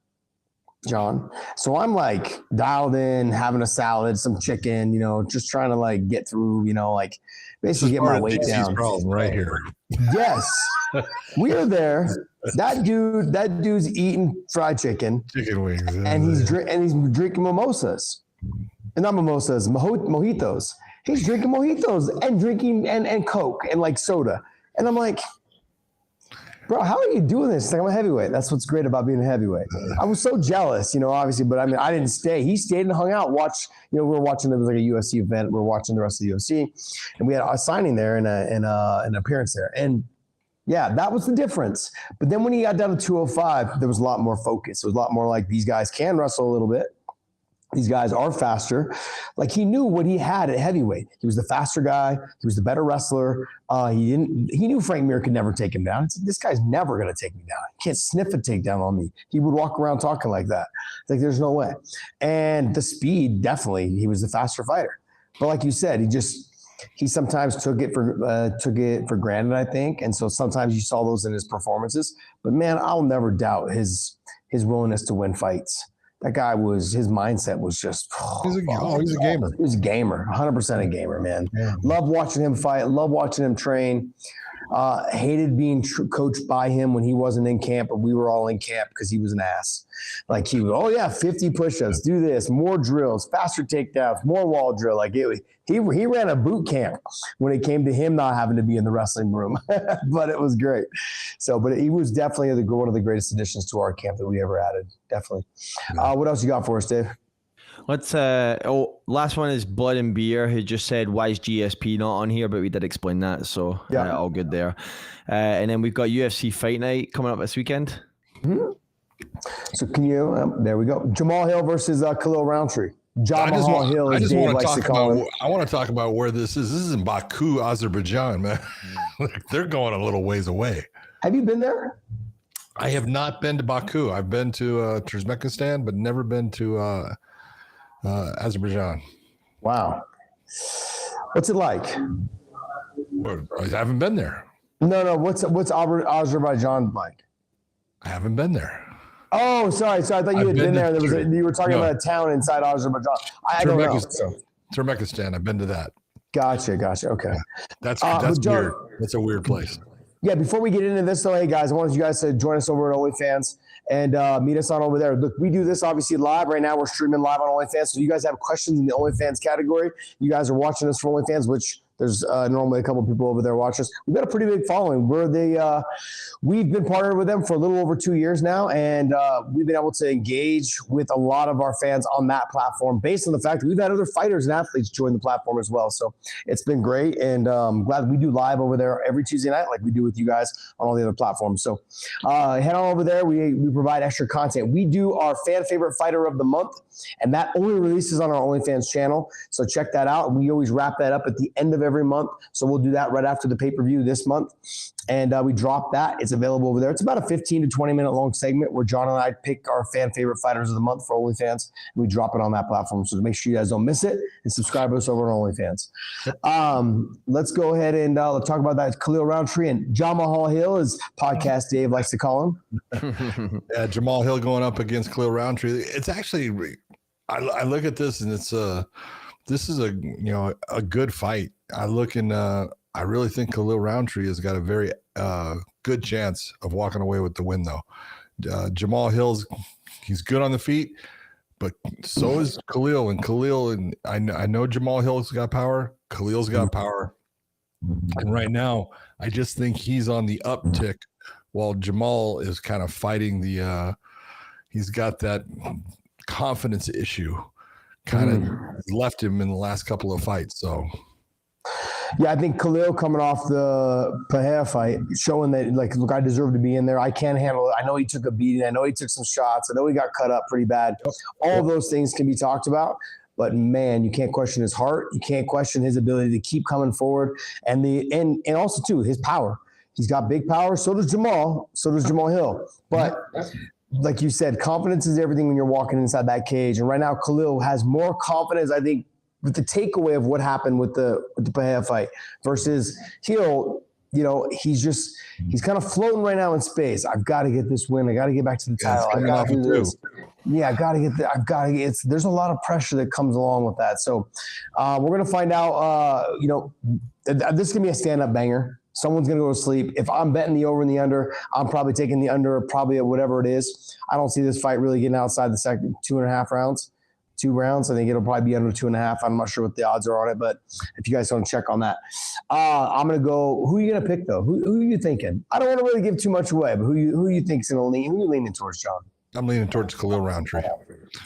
John. So I'm like dialed in, having a salad, some chicken, you know, just trying to like get through, you know, like basically get my weight down. Right here. Yes. We are there. That dude's eating fried chicken wings, and he's drinking mimosas. And not mimosas, mojitos. He's drinking mojitos and drinking and Coke and like soda. And I'm like, bro, how are you doing this? It's like, I'm a heavyweight. That's what's great about being a heavyweight. I was so jealous, you know, obviously, but I mean, I didn't stay. He stayed and hung out, watched, you know, we were watching, there was like a UFC event. We were watching the rest of the UFC and we had a signing there and an appearance there. And yeah, that was the difference. But then when he got down to 205, there was a lot more focus. It was a lot more like these guys can wrestle a little bit. These guys are faster. Like he knew what he had at heavyweight. He was the faster guy. He was the better wrestler. He knew Frank Mir could never take him down. It's like, this guy's never going to take me down. He can't sniff a takedown on me. He would walk around talking like that. It's like, there's no way. And the speed, definitely, he was the faster fighter. But like you said, he sometimes took it for granted, I think. And so sometimes you saw those in his performances. But man, I'll never doubt his willingness to win fights. That guy his mindset was just, he's a gamer. He was a gamer, 100% a gamer, man. Yeah. Love watching him fight, love watching him train. Hated being coached by him when he wasn't in camp, but we were all in camp because he was an ass. Like he was, 50 push-ups, do this, more drills, faster takedowns, more wall drill. Like he ran a boot camp when it came to him not having to be in the wrestling room, but it was great. So, but he was definitely one of the greatest additions to our camp that we ever added. Definitely. What else you got for us, Dave? Let's last one is Blood and Beer, who just said, why is GSP not on here? But we did explain that, so yeah, all good there. And then we've got UFC Fight Night coming up this weekend. Mm-hmm. So can you there we go, Jamal Hill versus Khalil Rountree. Jamal Hill, as Dave likes to call him. I want to talk about where this is. This is in Baku, Azerbaijan, man. They're going a little ways away. Have you been there? I have not been to Baku. I've been to Turkmenistan, but never been to Azerbaijan. Wow. What's it like? I haven't been there. No. What's Azerbaijan like? I haven't been there. Oh, sorry. I thought you had been there. You were talking about a town inside Azerbaijan. I don't know. Turkmenistan. I've been to that. Gotcha. Okay. That's weird. That's a weird place. Yeah, before we get into this, though, hey, guys, I wanted you guys to join us over at OnlyFans and meet us on over there. Look, we do this obviously live. Right now, we're streaming live on OnlyFans. So if you guys have questions in the OnlyFans category, you guys are watching us for OnlyFans, which there's normally a couple of people over there watching us. We've got a pretty big following. We've been partnered with them for a little over 2 years now, and we've been able to engage with a lot of our fans on that platform based on the fact that we've had other fighters and athletes join the platform as well. So it's been great, and I'm glad we do live over there every Tuesday night like we do with you guys on all the other platforms. So head on over there. We provide extra content. We do our fan favorite fighter of the month, and that only releases on our OnlyFans channel. So check that out. We always wrap that up at the end of every month. So we'll do that right after the pay-per-view this month. And we drop that. It's available over there. It's about a 15 to 20 minute long segment where John and I pick our fan favorite fighters of the month for OnlyFans. And we drop it on that platform. So to make sure you guys don't miss it and subscribe us over on OnlyFans. Let's go ahead and let's talk about that. Khalil Rountree and Jamal Hill, as podcast Dave likes to call him. Yeah, Jamal Hill going up against Khalil Rountree. It's actually, I look at this and this is a good fight. I really think Khalil Rountree has got a very good chance of walking away with the win, though. Jamal he's good on the feet, but so is Khalil. And I know Jamal Hill's got power. Khalil's got power. And right now, I just think he's on the uptick while Jamal is kind of fighting he's got that confidence issue kind of left him in the last couple of fights. So. Yeah, I think Khalil coming off the Pereira fight, showing that, like, look, I deserve to be in there. I can handle it. I know he took a beating. I know he took some shots. I know he got cut up pretty bad. All of those things can be talked about. But, man, you can't question his heart. You can't question his ability to keep coming forward. And also, too, his power. He's got big power. So does Jamal. So does Jamal Hill. But like you said, confidence is everything when you're walking inside that cage. And right now, Khalil has more confidence, I think, with the takeaway of what happened with the Pereira fight versus Hill. You know, he's kind of floating right now in space. I've got to get this win. I got to get back to the title. I got to do this. Yeah, I got to get there's a lot of pressure that comes along with that. So we're going to find out, this is going to be a stand-up banger. Someone's going to go to sleep. If I'm betting the over and the under, I'm probably taking the under, probably at whatever it is. I don't see this fight really getting outside the second 2.5 rounds. 2 rounds. I think it'll probably be under 2.5. I'm not sure what the odds are on it, but if you guys don't check on that, I'm going to go. Who are you going to pick though? Who are you thinking? I don't want to really give too much away, but who you think's going to lean? Who are you leaning towards, John? I'm leaning towards Khalil Rountree.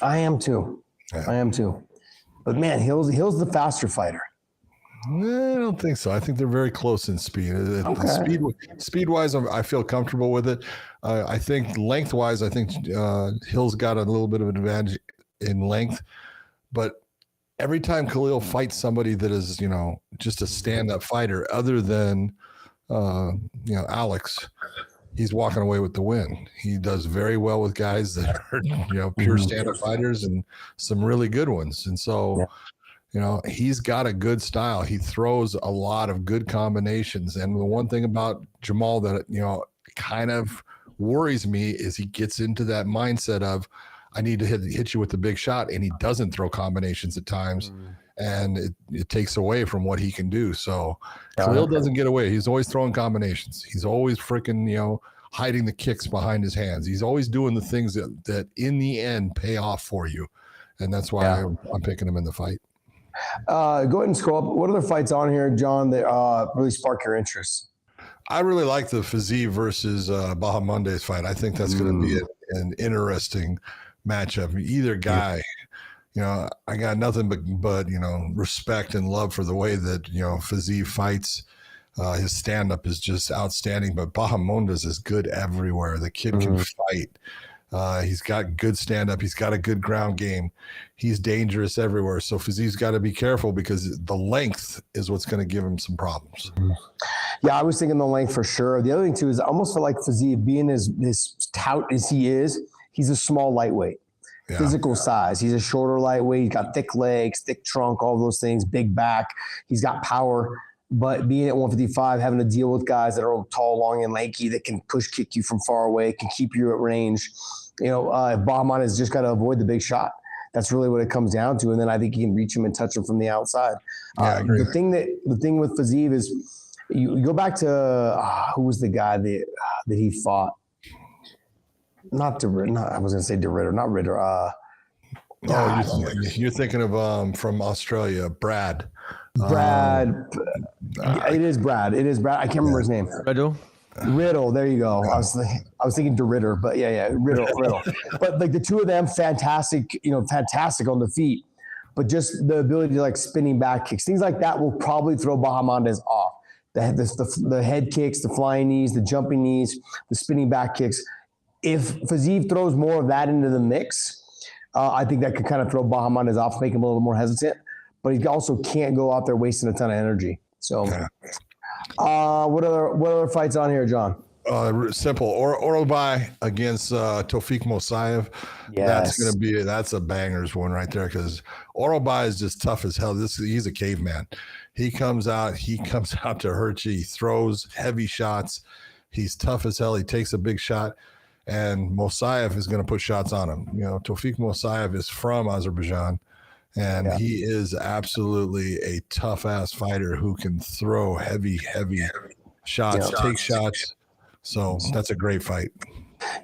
I am too. But man, Hill's the faster fighter. I don't think so. I think they're very close in speed. Okay. Speed-wise, I feel comfortable with it. I think length-wise, I think Hill's got a little bit of an advantage in length, but every time Khalil fights somebody that is, just a stand-up fighter other than, Alex, he's walking away with the win. He does very well with guys that are, pure stand-up fighters and some really good ones. And so, he's got a good style. He throws a lot of good combinations. And the one thing about Jamal that, kind of worries me is he gets into that mindset of, I need to hit you with the big shot, and he doesn't throw combinations at times, and it takes away from what he can do. So Khalil doesn't get away. He's always throwing combinations. He's always freaking, hiding the kicks behind his hands. He's always doing the things that in the end pay off for you, and that's why I'm picking him in the fight. Go ahead and scroll up. What other fights on here, John, that really spark your interest? I really like the Fiziev versus Bahamondes fight. I think that's going to be an interesting matchup. Either guy, I got nothing but respect and love for the way that Fiziev fights. His stand-up is just outstanding, but Bahamondes is good everywhere. The kid can fight. He's got good stand-up. He's got a good ground game. He's dangerous everywhere. So Fiziev's got to be careful because the length is what's going to give him some problems. Yeah, I was thinking the length for sure. The other thing too is I almost feel like Fiziev, being as tout as he is, he's a small lightweight, physical size. He's a shorter lightweight. He's got thick legs, thick trunk, all those things, big back. He's got power. But being at 155, having to deal with guys that are tall, long, and lanky that can push kick you from far away, can keep you at range. Bahman has just got to avoid the big shot. That's really what it comes down to. And then I think he can reach him and touch him from the outside. The thing with Fiziev is you go back to who was the guy that he fought? I was going to say DeRitter, not Ritter. You're thinking of from Australia, Brad. It is Brad. I can't remember his name. Riddle. There you go. I was thinking DeRitter, but Riddle. But like the two of them, fantastic on the feet. But just the ability to like spinning back kicks, things like that will probably throw Bahamondes off. The head kicks, the flying knees, the jumping knees, the spinning back kicks. If Fiziev throws more of that into the mix, I think that could kind of throw Bahamondes off, make him a little more hesitant. But he also can't go out there wasting a ton of energy. So, what other fights on here, John? Simple. Orobai against Tofik Mosaev. Yes. That's a banger's one right there because Orobai is just tough as hell. He's a caveman. He comes out to hurt you. He throws heavy shots. He's tough as hell. He takes a big shot. And Mosaev is going to put shots on him. Tofik Mosaev is from Azerbaijan. And he is absolutely a tough-ass fighter who can throw heavy shots, take shots. So that's a great fight.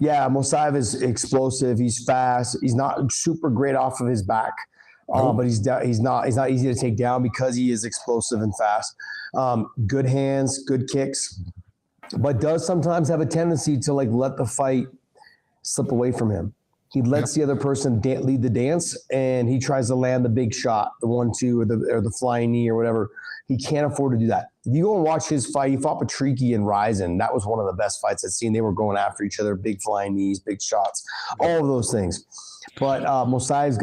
Yeah, Mosaev is explosive. He's fast. He's not super great off of his back, but he's not easy to take down because he is explosive and fast. Good hands, good kicks, but does sometimes have a tendency to like let the fight slip away from him. He lets the other person lead the dance, and he tries to land the big shot, the 1-2 or the flying knee or whatever. He can't afford to do that. If you go and watch his fight, he fought Patricky and Ryzen. That was one of the best fights I've seen. They were going after each other, big flying knees, big shots, all of those things. But Mosaiv's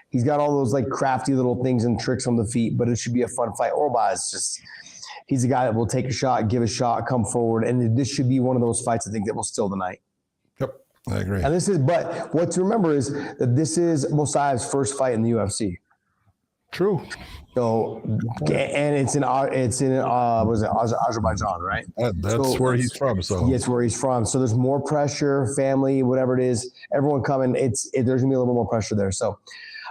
he's got all those like crafty little things and tricks on the feet, but it should be a fun fight. Orbaz is just, he's a guy that will take a shot, give a shot, come forward. And this should be one of those fights, I think, that will steal the night. Yep, I agree. And but what to remember is that this is Mosaiv's first fight in the UFC. True. So, and it's in Azerbaijan, right? That's where he's from. So yeah, it's where he's from. So there's more pressure, family, whatever it is, everyone coming. There's gonna be a little more pressure there. So,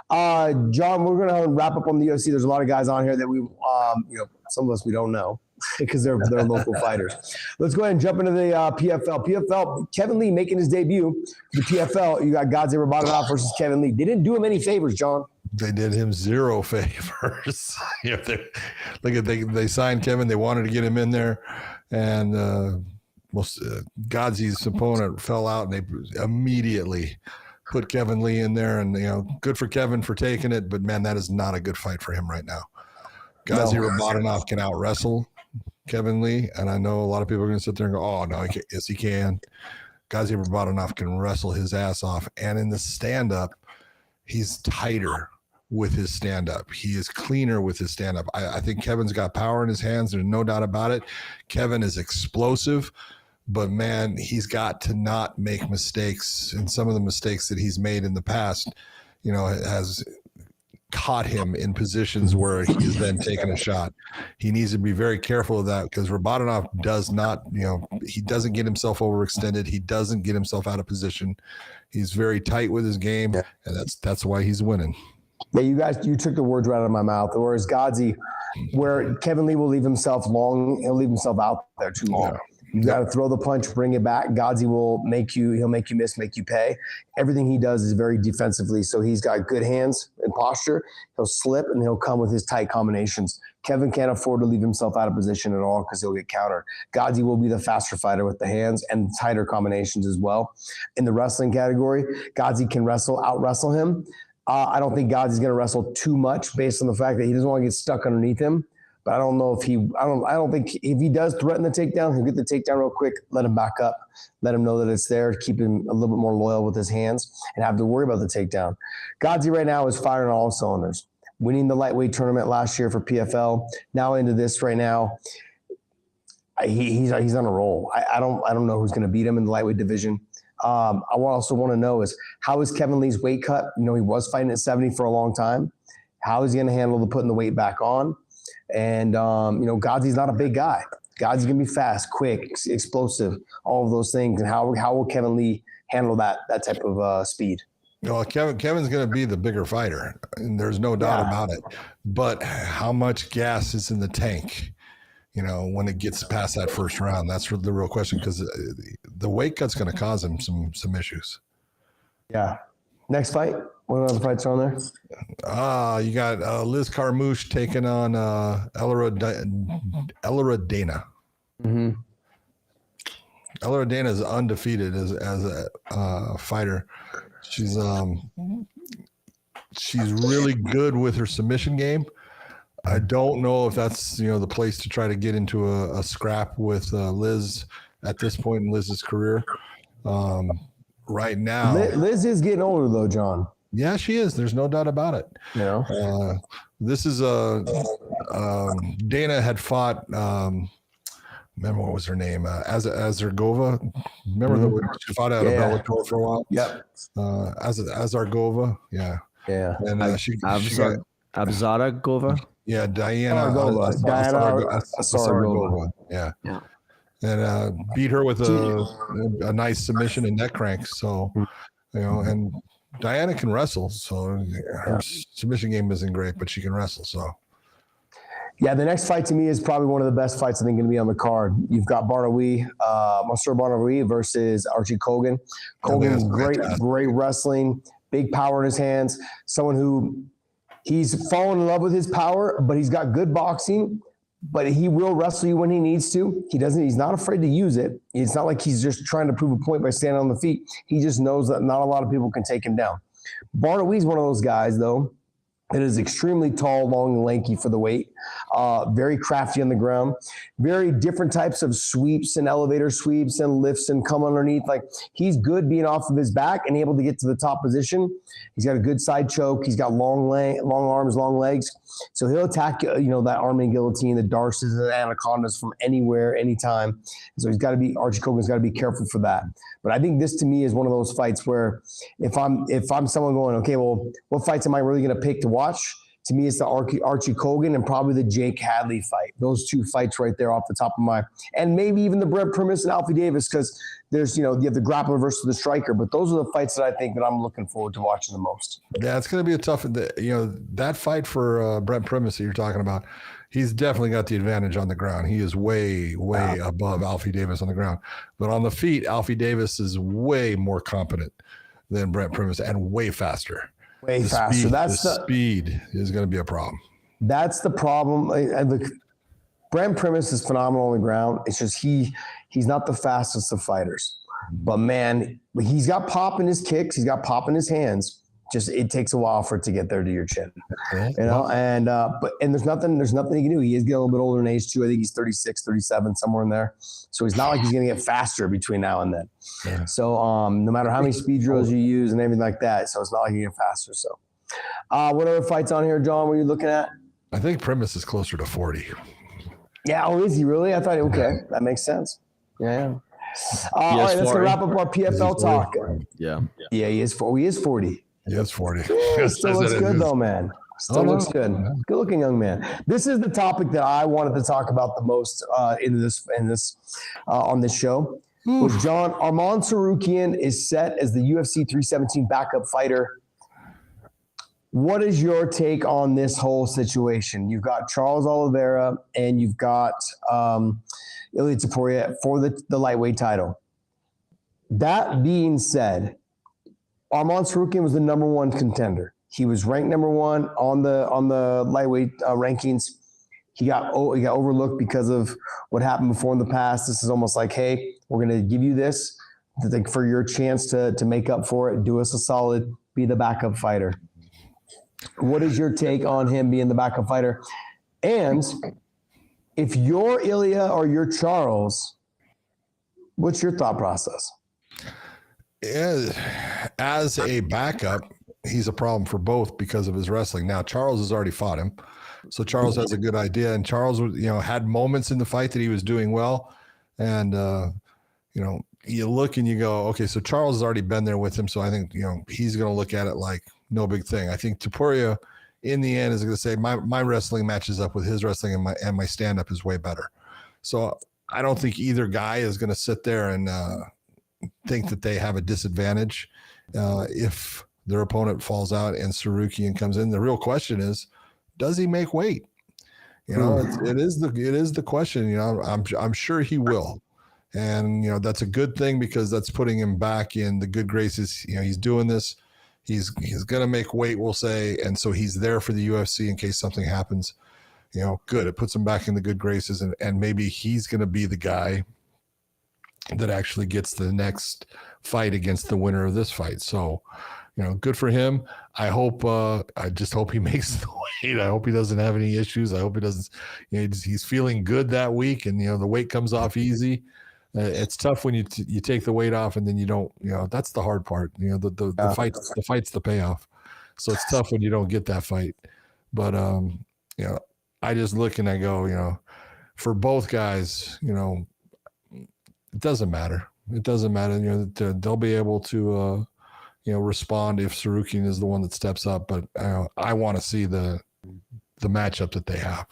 John, we're gonna wrap up on the UFC. There's a lot of guys on here that we, some of us we don't know because they're local fighters. Let's go ahead and jump into the PFL. PFL, Kevin Lee making his debut. The PFL, you got Godze Rabadanov versus Kevin Lee. They didn't do him any favors, John. They did him zero favors. They signed Kevin. They wanted to get him in there, and Godze's opponent fell out, and they immediately put Kevin Lee in there. And good for Kevin for taking it, but man, that is not a good fight for him right now. Godze Rabadanov can out wrestle Kevin Lee, and I know a lot of people are going to sit there and go, "Oh no, yes he can." Godze Rabadanov can wrestle his ass off, and in the stand up, he's tighter with his stand-up. He is cleaner with his stand-up. I think Kevin's got power in his hands. There's no doubt about it. Kevin is explosive, but man, he's got to not make mistakes. And some of the mistakes that he's made in the past, has caught him in positions where he's then taken a shot. He needs to be very careful of that because Rabadanov does not, he doesn't get himself overextended. He doesn't get himself out of position. He's very tight with his game, and that's why he's winning. Yeah, you took the words right out of my mouth. Whereas Godze, where Kevin Lee will leave himself long, he'll leave himself out there too long. You got to throw the punch, bring it back. Godze he'll make you miss, make you pay. Everything he does is very defensively. So he's got good hands and posture. He'll slip and he'll come with his tight combinations. Kevin can't afford to leave himself out of position at all because he'll get countered. Godze will be the faster fighter with the hands and tighter combinations as well. In the wrestling category, Godze can out wrestle him. I don't think Godze's going to wrestle too much based on the fact that he doesn't want to get stuck underneath him. But I don't know if I don't think if he does threaten the takedown, he'll get the takedown real quick, let him back up, let him know that it's there, keep him a little bit more loyal with his hands and have to worry about the takedown. Godze right now is firing on all cylinders, winning the lightweight tournament last year for PFL. Now into this right now, he's on a roll. I don't know who's going to beat him in the lightweight division. I also want to know is how is Kevin Lee's weight cut? He was fighting at 70 for a long time. How is he going to handle putting the weight back on? And, Godze's not a big guy. Godze's going to be fast, quick, explosive, all of those things. And how will Kevin Lee handle that type of speed? Kevin's going to be the bigger fighter, and there's no doubt about it. But how much gas is in the tank? When it gets past that first round, that's the real question because the weight cut's going to cause him some issues. Yeah. Next fight. What other fights are on there? You got Liz Carmouche taking on Elora Dana. Mm-hmm. Elora Dana is undefeated as a fighter. She's really good with her submission game. I don't know if that's the place to try to get into a scrap with Liz at this point in Liz's career. Right now, Liz is getting older though, John. Yeah, she is. There's no doubt about it. This is Dana had fought. Remember what was her name? Azargova. Remember she fought out of Bellator for a while. Yep. Azargova. Yeah. Yeah. And Abzaragova. Yeah, Diana Asaragova. Yeah. And beat her with a nice submission and neck crank. So, and Diana can wrestle. So her submission game isn't great, but she can wrestle. So. Yeah, the next fight to me is probably one of the best fights I think going to be on the card. You've got Barnawi, Mansour Barnawi versus Archie Kogan. Kogan's great wrestling, big power in his hands. Someone who he's fallen in love with his power, but he's got good boxing. but he will wrestle you when he needs to. He's not afraid to use it. It's not like he's just trying to prove a point by standing on the feet. He just knows that not a lot of people can take him down. Barnawee's one of those guys, though, that is extremely tall, long, and lanky for the weight. Very crafty on the ground. Very different types of sweeps and elevator sweeps and lifts and come underneath. Like, he's good being off of his back and able to get to the top position. He's got a good side choke. He's got long arms, long legs. So he'll attack, that Arming guillotine, the Darces and the Anacondas from anywhere, anytime. So Archie Kogan's got to be careful for that. But I think this, to me, is one of those fights where if I'm someone going, okay, well, what fights am I really going to pick to watch? To me, it's the Archie Kogan and probably the Jake Hadley fight. Those two fights right there off the top of my, and maybe even the Brett Primus and Alfie Davis, because there's, you have the grappler versus the striker. But those are the fights that I think that I'm looking forward to watching the most. Yeah, it's going to be a tough, that fight for Brett Primus that you're talking about. He's definitely got the advantage on the ground. He is way above Alfie Davis on the ground. But on the feet, Alfie Davis is way more competent than Brett Primus and way faster. Way faster. Speed is going to be a problem. That's the problem. Brent Primus is phenomenal on the ground. It's just he's not the fastest of fighters. But man, he's got pop in his kicks. He's got pop in his hands. Just it takes a while for it to get there to your chin. And there's nothing he can do. He is getting a little bit older in age too. I think he's 36, 37, somewhere in there. So he's not like he's going to get faster between now and then. Yeah. So no matter how many speed drills you use and everything like that, so it's not like you get faster. So what other fights on here, John, were you looking at? I think Primus is closer to 40. Yeah, is he really? I thought, okay, that makes sense. Yeah. All right, let's wrap up our PFL talk. Yeah, he is 40. He is 40. Yes, 40. Still looks good though, man. Still looks good. Good looking young man. This is the topic that I wanted to talk about the most on this show. Was John Arman Tsarukyan is set as the UFC 317 backup fighter. What is your take on this whole situation? You've got Charles Oliveira and you've got Ilia Topuria for the lightweight title. That being said, Arman Tsarukyan was the number one contender. He was ranked number one on the lightweight rankings. He got overlooked because of what happened before in the past. This is almost like, hey, we're going to give you this for your chance to make up for it. Do us a solid. Be the backup fighter. What is your take on him being the backup fighter? And if you're Ilia or you're Charles, what's your thought process? As a backup, he's a problem for both because of his wrestling. Now, Charles has already fought him, so Charles has a good idea. And Charles, had moments in the fight that he was doing well. And, you look and you go, okay, so Charles has already been there with him. So I think, he's going to look at it like no big thing. I think Topuria, in the end, is going to say my wrestling matches up with his wrestling and my stand-up is way better. So I don't think either guy is going to sit there and think that they have a disadvantage if their opponent falls out and Tsarukyan comes in. The real question is, does he make weight? It is the question. I'm sure he will, and that's a good thing because that's putting him back in the good graces. He's doing this. He's gonna make weight, we'll say, and so he's there for the UFC in case something happens. Good. It puts him back in the good graces, and maybe he's gonna be the guy that actually gets the next fight against the winner of this fight. So, good for him. I just hope he makes the weight. I hope he doesn't have any issues. I hope he doesn't, he's feeling good that week and, the weight comes off easy. It's tough when you take the weight off and then you don't, that's the hard part. The fight's the payoff. So it's tough when you don't get that fight. But, I just look and I go, for both guys, it doesn't matter. It doesn't matter. They'll be able to, respond if Tsarukyan is the one that steps up. But I want to see the matchup that they have.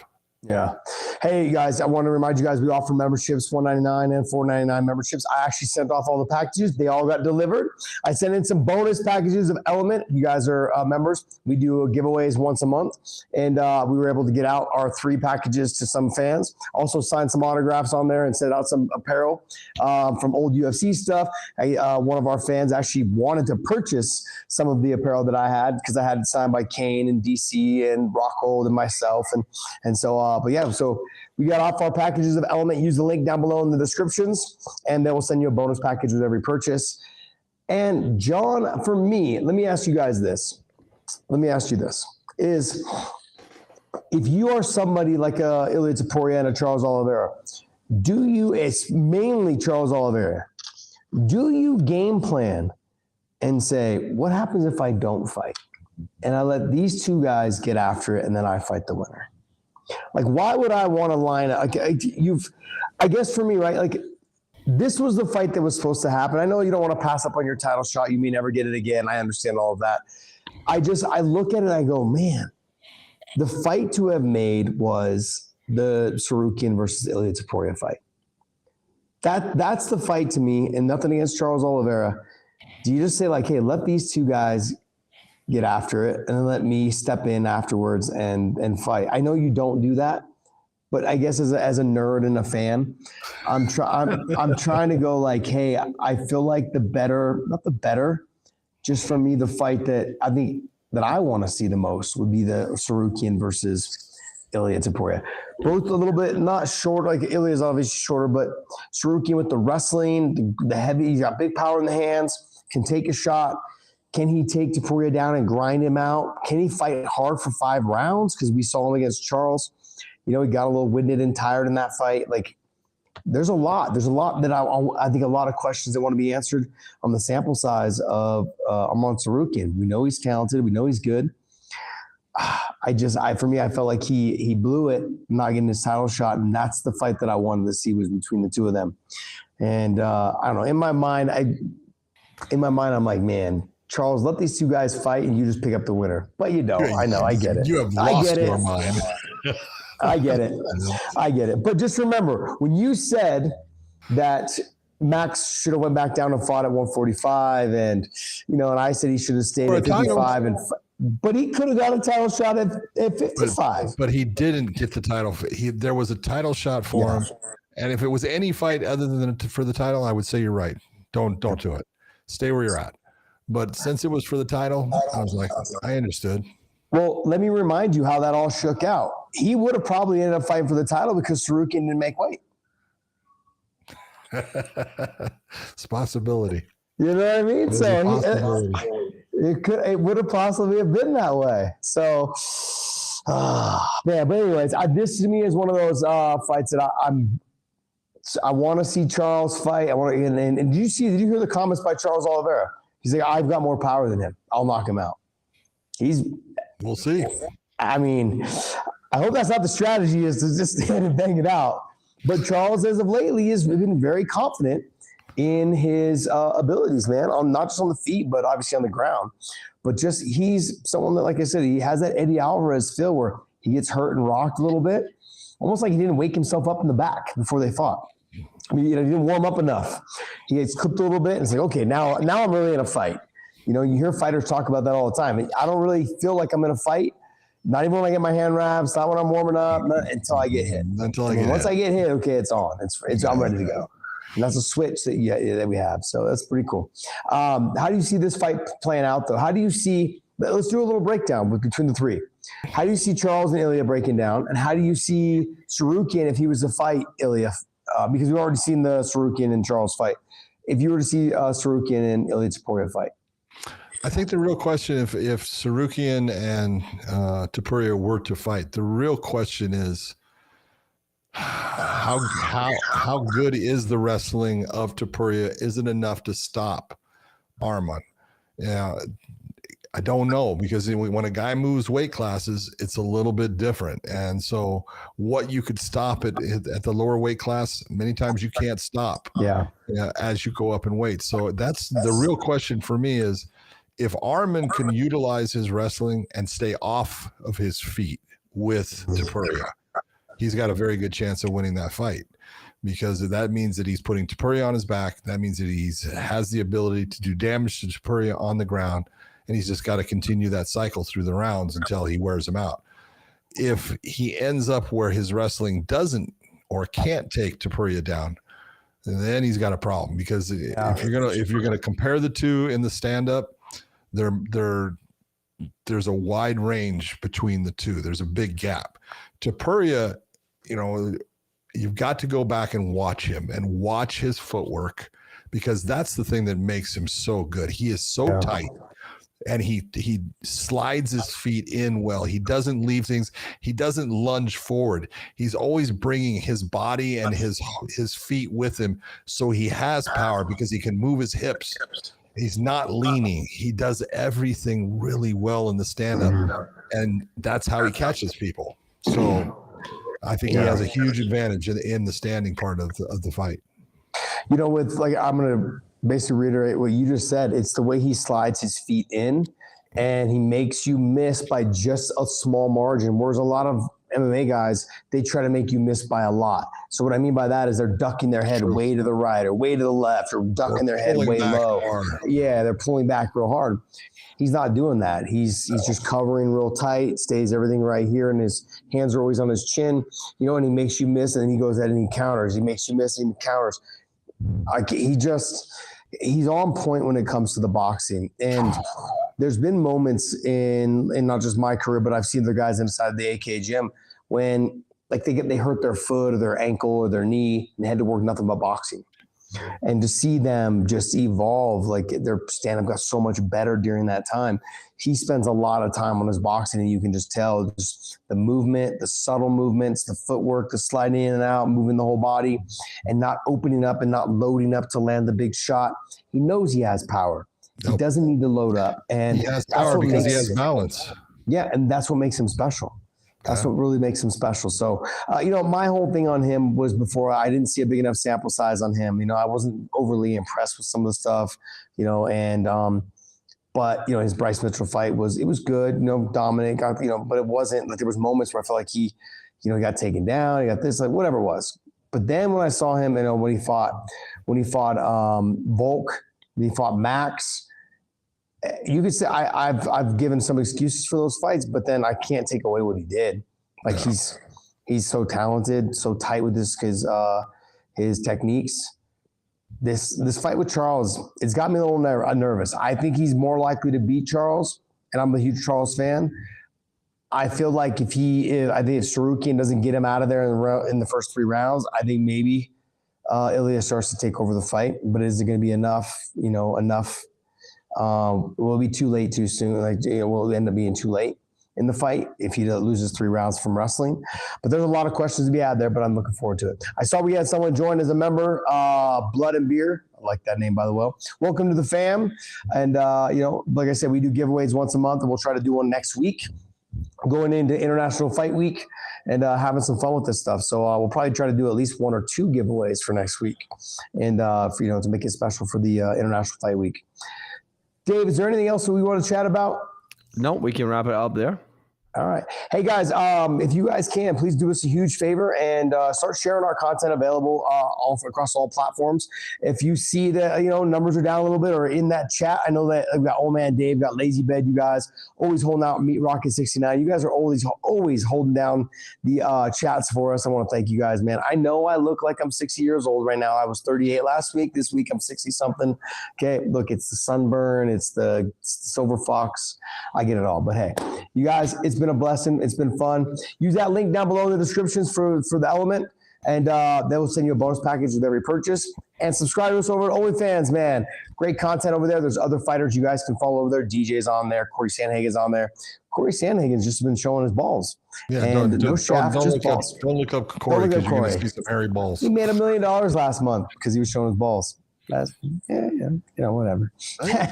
Yeah. Hey guys, I want to remind you guys we offer memberships, $199 and $499 memberships. I actually sent off all the packages. They all got delivered. I sent in some bonus packages of Element. You guys are members. We do giveaways once a month, and we were able to get out our 3 packages to some fans. Also signed some autographs on there and sent out some apparel from old UFC stuff. One of our fans actually wanted to purchase some of the apparel that I had because I had it signed by Kane and DC and Rockhold and myself, and so But yeah, so we got off our packages of Element. Use the link down below in the descriptions, and then we'll send you a bonus package with every purchase. And John, for me, let me ask you guys this. Is if you are somebody like Ilia Topuria and a Charles Oliveira, it's mainly Charles Oliveira, do you game plan and say, what happens if I don't fight? And I let these two guys get after it, and then I fight the winner. Like, why would I want to line up? I guess for me, right? Like, this was the fight that was supposed to happen. I know you don't want to pass up on your title shot. You may never get it again. I understand all of that. I look at it and I go, man, the fight to have made was the Tsarukyan versus Ilia Topuria fight. That's the fight to me, and nothing against Charles Oliveira. Do you just say, like, hey, let these two guys get after it, and then let me step in afterwards and fight? I know you don't do that, but I guess as a nerd and a fan, I'm trying to go like, hey, I feel like just for me, the fight that I think that I want to see the most would be the Tsarukyan versus Ilia Topuria. Both a little bit not short, like Ilia is obviously shorter, but Tsarukyan with the wrestling, the heavy, he's got big power in the hands, can take a shot. Can he take Topuria down and grind him out? Can he fight hard for 5 rounds? Because we saw him against Charles. He got a little winded and tired in that fight. Like, there's a lot that I think a lot of questions that want to be answered on the sample size of Arman Tsarukyan. We know he's talented. We know he's good. For me, I felt like he blew it, not getting his title shot, and that's the fight that I wanted to see was between the two of them. And I don't know. In my mind, I'm like, man, Charles, let these two guys fight, and you just pick up the winner. But you don't. I know. I get it. You have lost your mind. I get it. But just remember, when you said that Max should have went back down and fought at 145, and and I said he should have stayed at 55, but he could have got a title shot at 55. But he didn't get the title. There was a title shot for him, and if it was any fight other than for the title, I would say you're right. Don't do it. Stay where you're at. But since it was for the title, I was like, I understood. Well, let me remind you how that all shook out. He would have probably ended up fighting for the title because Tsarukyan didn't make weight. It's a possibility. You know what I mean? So it would have possibly have been that way. So, man. But anyways, this to me is one of those fights that I want to see Charles fight. And did you hear the comments by Charles Oliveira? He's like, I've got more power than him. I'll knock him out. We'll see. I mean, I hope that's not the strategy, is to just stand and bang it out. But Charles, as of lately, has been very confident in his abilities, man. Not just on the feet, but obviously on the ground. But just he's someone that, like I said, he has that Eddie Alvarez feel where he gets hurt and rocked a little bit, almost like he didn't wake himself up in the back before they fought. I mean, he didn't warm up enough. He gets clipped a little bit, and it's like, okay, now I'm really in a fight. You hear fighters talk about that all the time. I don't really feel like I'm in a fight, not even when I get my hand wraps, not when I'm warming up, until I get hit. Once I get hit, okay, it's on. I'm ready to go. And that's a switch that we have. So that's pretty cool. How do you see this fight playing out, though? How do you see – let's do a little breakdown between the three. How do you see Charles and Ilia breaking down? And how do you see Tsarukyan if he was to fight Ilia? Because we've already seen the Tsarukyan and Charles fight. If you were to see Tsarukyan and Ilia Topuria fight. I think the real question, if Tsarukyan and Topuria were to fight, the real question is how good is the wrestling of Topuria? Is it enough to stop Arman? Yeah, I don't know, because when a guy moves weight classes, it's a little bit different. And so what you could stop at the lower weight class, many times you can't stop as you go up in weight. So that's the real question for me, is if Arman can utilize his wrestling and stay off of his feet with Topuria, he's got a very good chance of winning that fight, because that means that he's putting Topuria on his back. That means that he has the ability to do damage to Topuria on the ground, and he's just got to continue that cycle through the rounds until he wears him out. If he ends up where his wrestling doesn't or can't take Topuria down, then he's got a problem, because if you're gonna compare the two in the stand-up, there's a wide range between the two. There's a big gap. Topuria you've got to go back and watch him and watch his footwork, because that's the thing that makes him so good. He is so tight, and he slides his feet in well. He doesn't leave things. He doesn't lunge forward. He's always bringing his body and his feet with him, so he has power because he can move his hips. He's not leaning. He does everything really well in the stand-up, and that's how he catches people. So I think he has a huge advantage in the standing part of the fight. I'm going to basically reiterate what you just said. It's the way he slides his feet in, and he makes you miss by just a small margin. Whereas a lot of MMA guys, they try to make you miss by a lot. So what I mean by that is they're ducking their head way to the right or way to the left, or ducking their head way low. Yeah, they're pulling back real hard. He's not doing that. He's just covering real tight, stays everything right here, and his hands are always on his chin, and he makes you miss, and then he goes ahead and he counters. He makes you miss and he counters. He's on point when it comes to the boxing. And there's been moments in not just my career, but I've seen the guys inside the AK gym when they hurt their foot or their ankle or their knee and they had to work nothing but boxing. And to see them just evolve, their stand-up got so much better during that time. He spends a lot of time on his boxing, and you can just tell just the movement, the subtle movements, the footwork, the sliding in and out, moving the whole body, and not opening up and not loading up to land the big shot. He knows he has power. He doesn't need to load up. And he has power because he has balance. Yeah, and that's what makes him special. That's what really makes him special. So, my whole thing on him was before I didn't see a big enough sample size on him. I wasn't overly impressed with some of the stuff, but his Bryce Mitchell fight was good, dominant, but it wasn't there was moments where I felt like he got taken down, he got this, whatever it was. But then when I saw him, when he fought Volk, when he fought Max, you could say I've given some excuses for those fights, but then I can't take away what he did. He's so talented, so tight with his techniques. This fight with Charles, it's got me a little nervous. I think he's more likely to beat Charles, and I'm a huge Charles fan. I feel like if Tsarukyan doesn't get him out of there in the first 3 rounds, I think maybe Ilya starts to take over the fight. But is it going to be enough? Enough. Will it be too late too soon? Will it end up being too late in the fight if he loses 3 rounds from wrestling? But there's a lot of questions to be had there, but I'm looking forward to it. I saw we had someone join as a member, Blood and Beer. I like that name, by the way. Welcome to the fam. And, like I said, we do giveaways once a month, and we'll try to do one next week, going into International Fight Week and having some fun with this stuff. So we'll probably try to do at least 1 or 2 giveaways for next week, and to make it special for the International Fight Week. Dave, is there anything else that we want to chat about? No, we can wrap it up there. All right. Hey, guys, if you guys can, please do us a huge favor and start sharing our content available across all platforms. If you see that, numbers are down a little bit or in that chat, I know that I've got Old Man Dave, got Lazy Bed, you guys always holding out Meat Rocket 69. You guys are always holding down the chats for us. I want to thank you guys, man. I know I look like I'm 60 years old right now. I was 38 last week. This week I'm 60 something. Okay. Look, it's the sunburn. It's the silver fox. I get it all. But hey, you guys, it's been a blessing. It's been fun. Use that link down below in the descriptions for the Element, and they will send you a bonus package with every purchase. And subscribe to us over at OnlyFans, man. Great content over there. There's other fighters you guys can follow over there. DJ's on there. Corey Sandhagen's on there. Corey Sandhagen's just been showing his balls. Yeah, and don't look up Corey because you're going to see some hairy balls. He made $1 million last month because he was showing his balls. Whatever.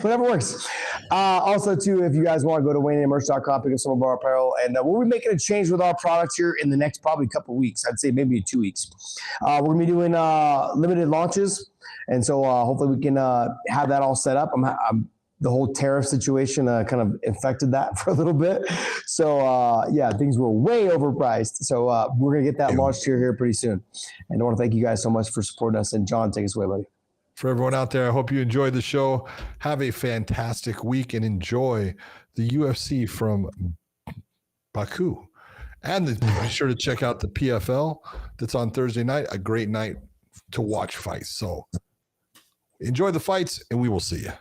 Whatever works. Also, too, if you guys want to go to WayneMerch.com, pick up some of our apparel, and we'll be making a change with our products here in the next probably couple weeks. I'd say maybe 2 weeks. We're going to be doing limited launches, and so hopefully we can have that all set up. The whole tariff situation kind of affected that for a little bit. So, things were way overpriced. So we're going to get that launched here pretty soon. And I want to thank you guys so much for supporting us. And John, take us away, buddy. For everyone out there, I hope you enjoyed the show. Have a fantastic week and enjoy the UFC from Baku. And be sure to check out the PFL that's on Thursday night. A great night to watch fights. So enjoy the fights, and we will see you.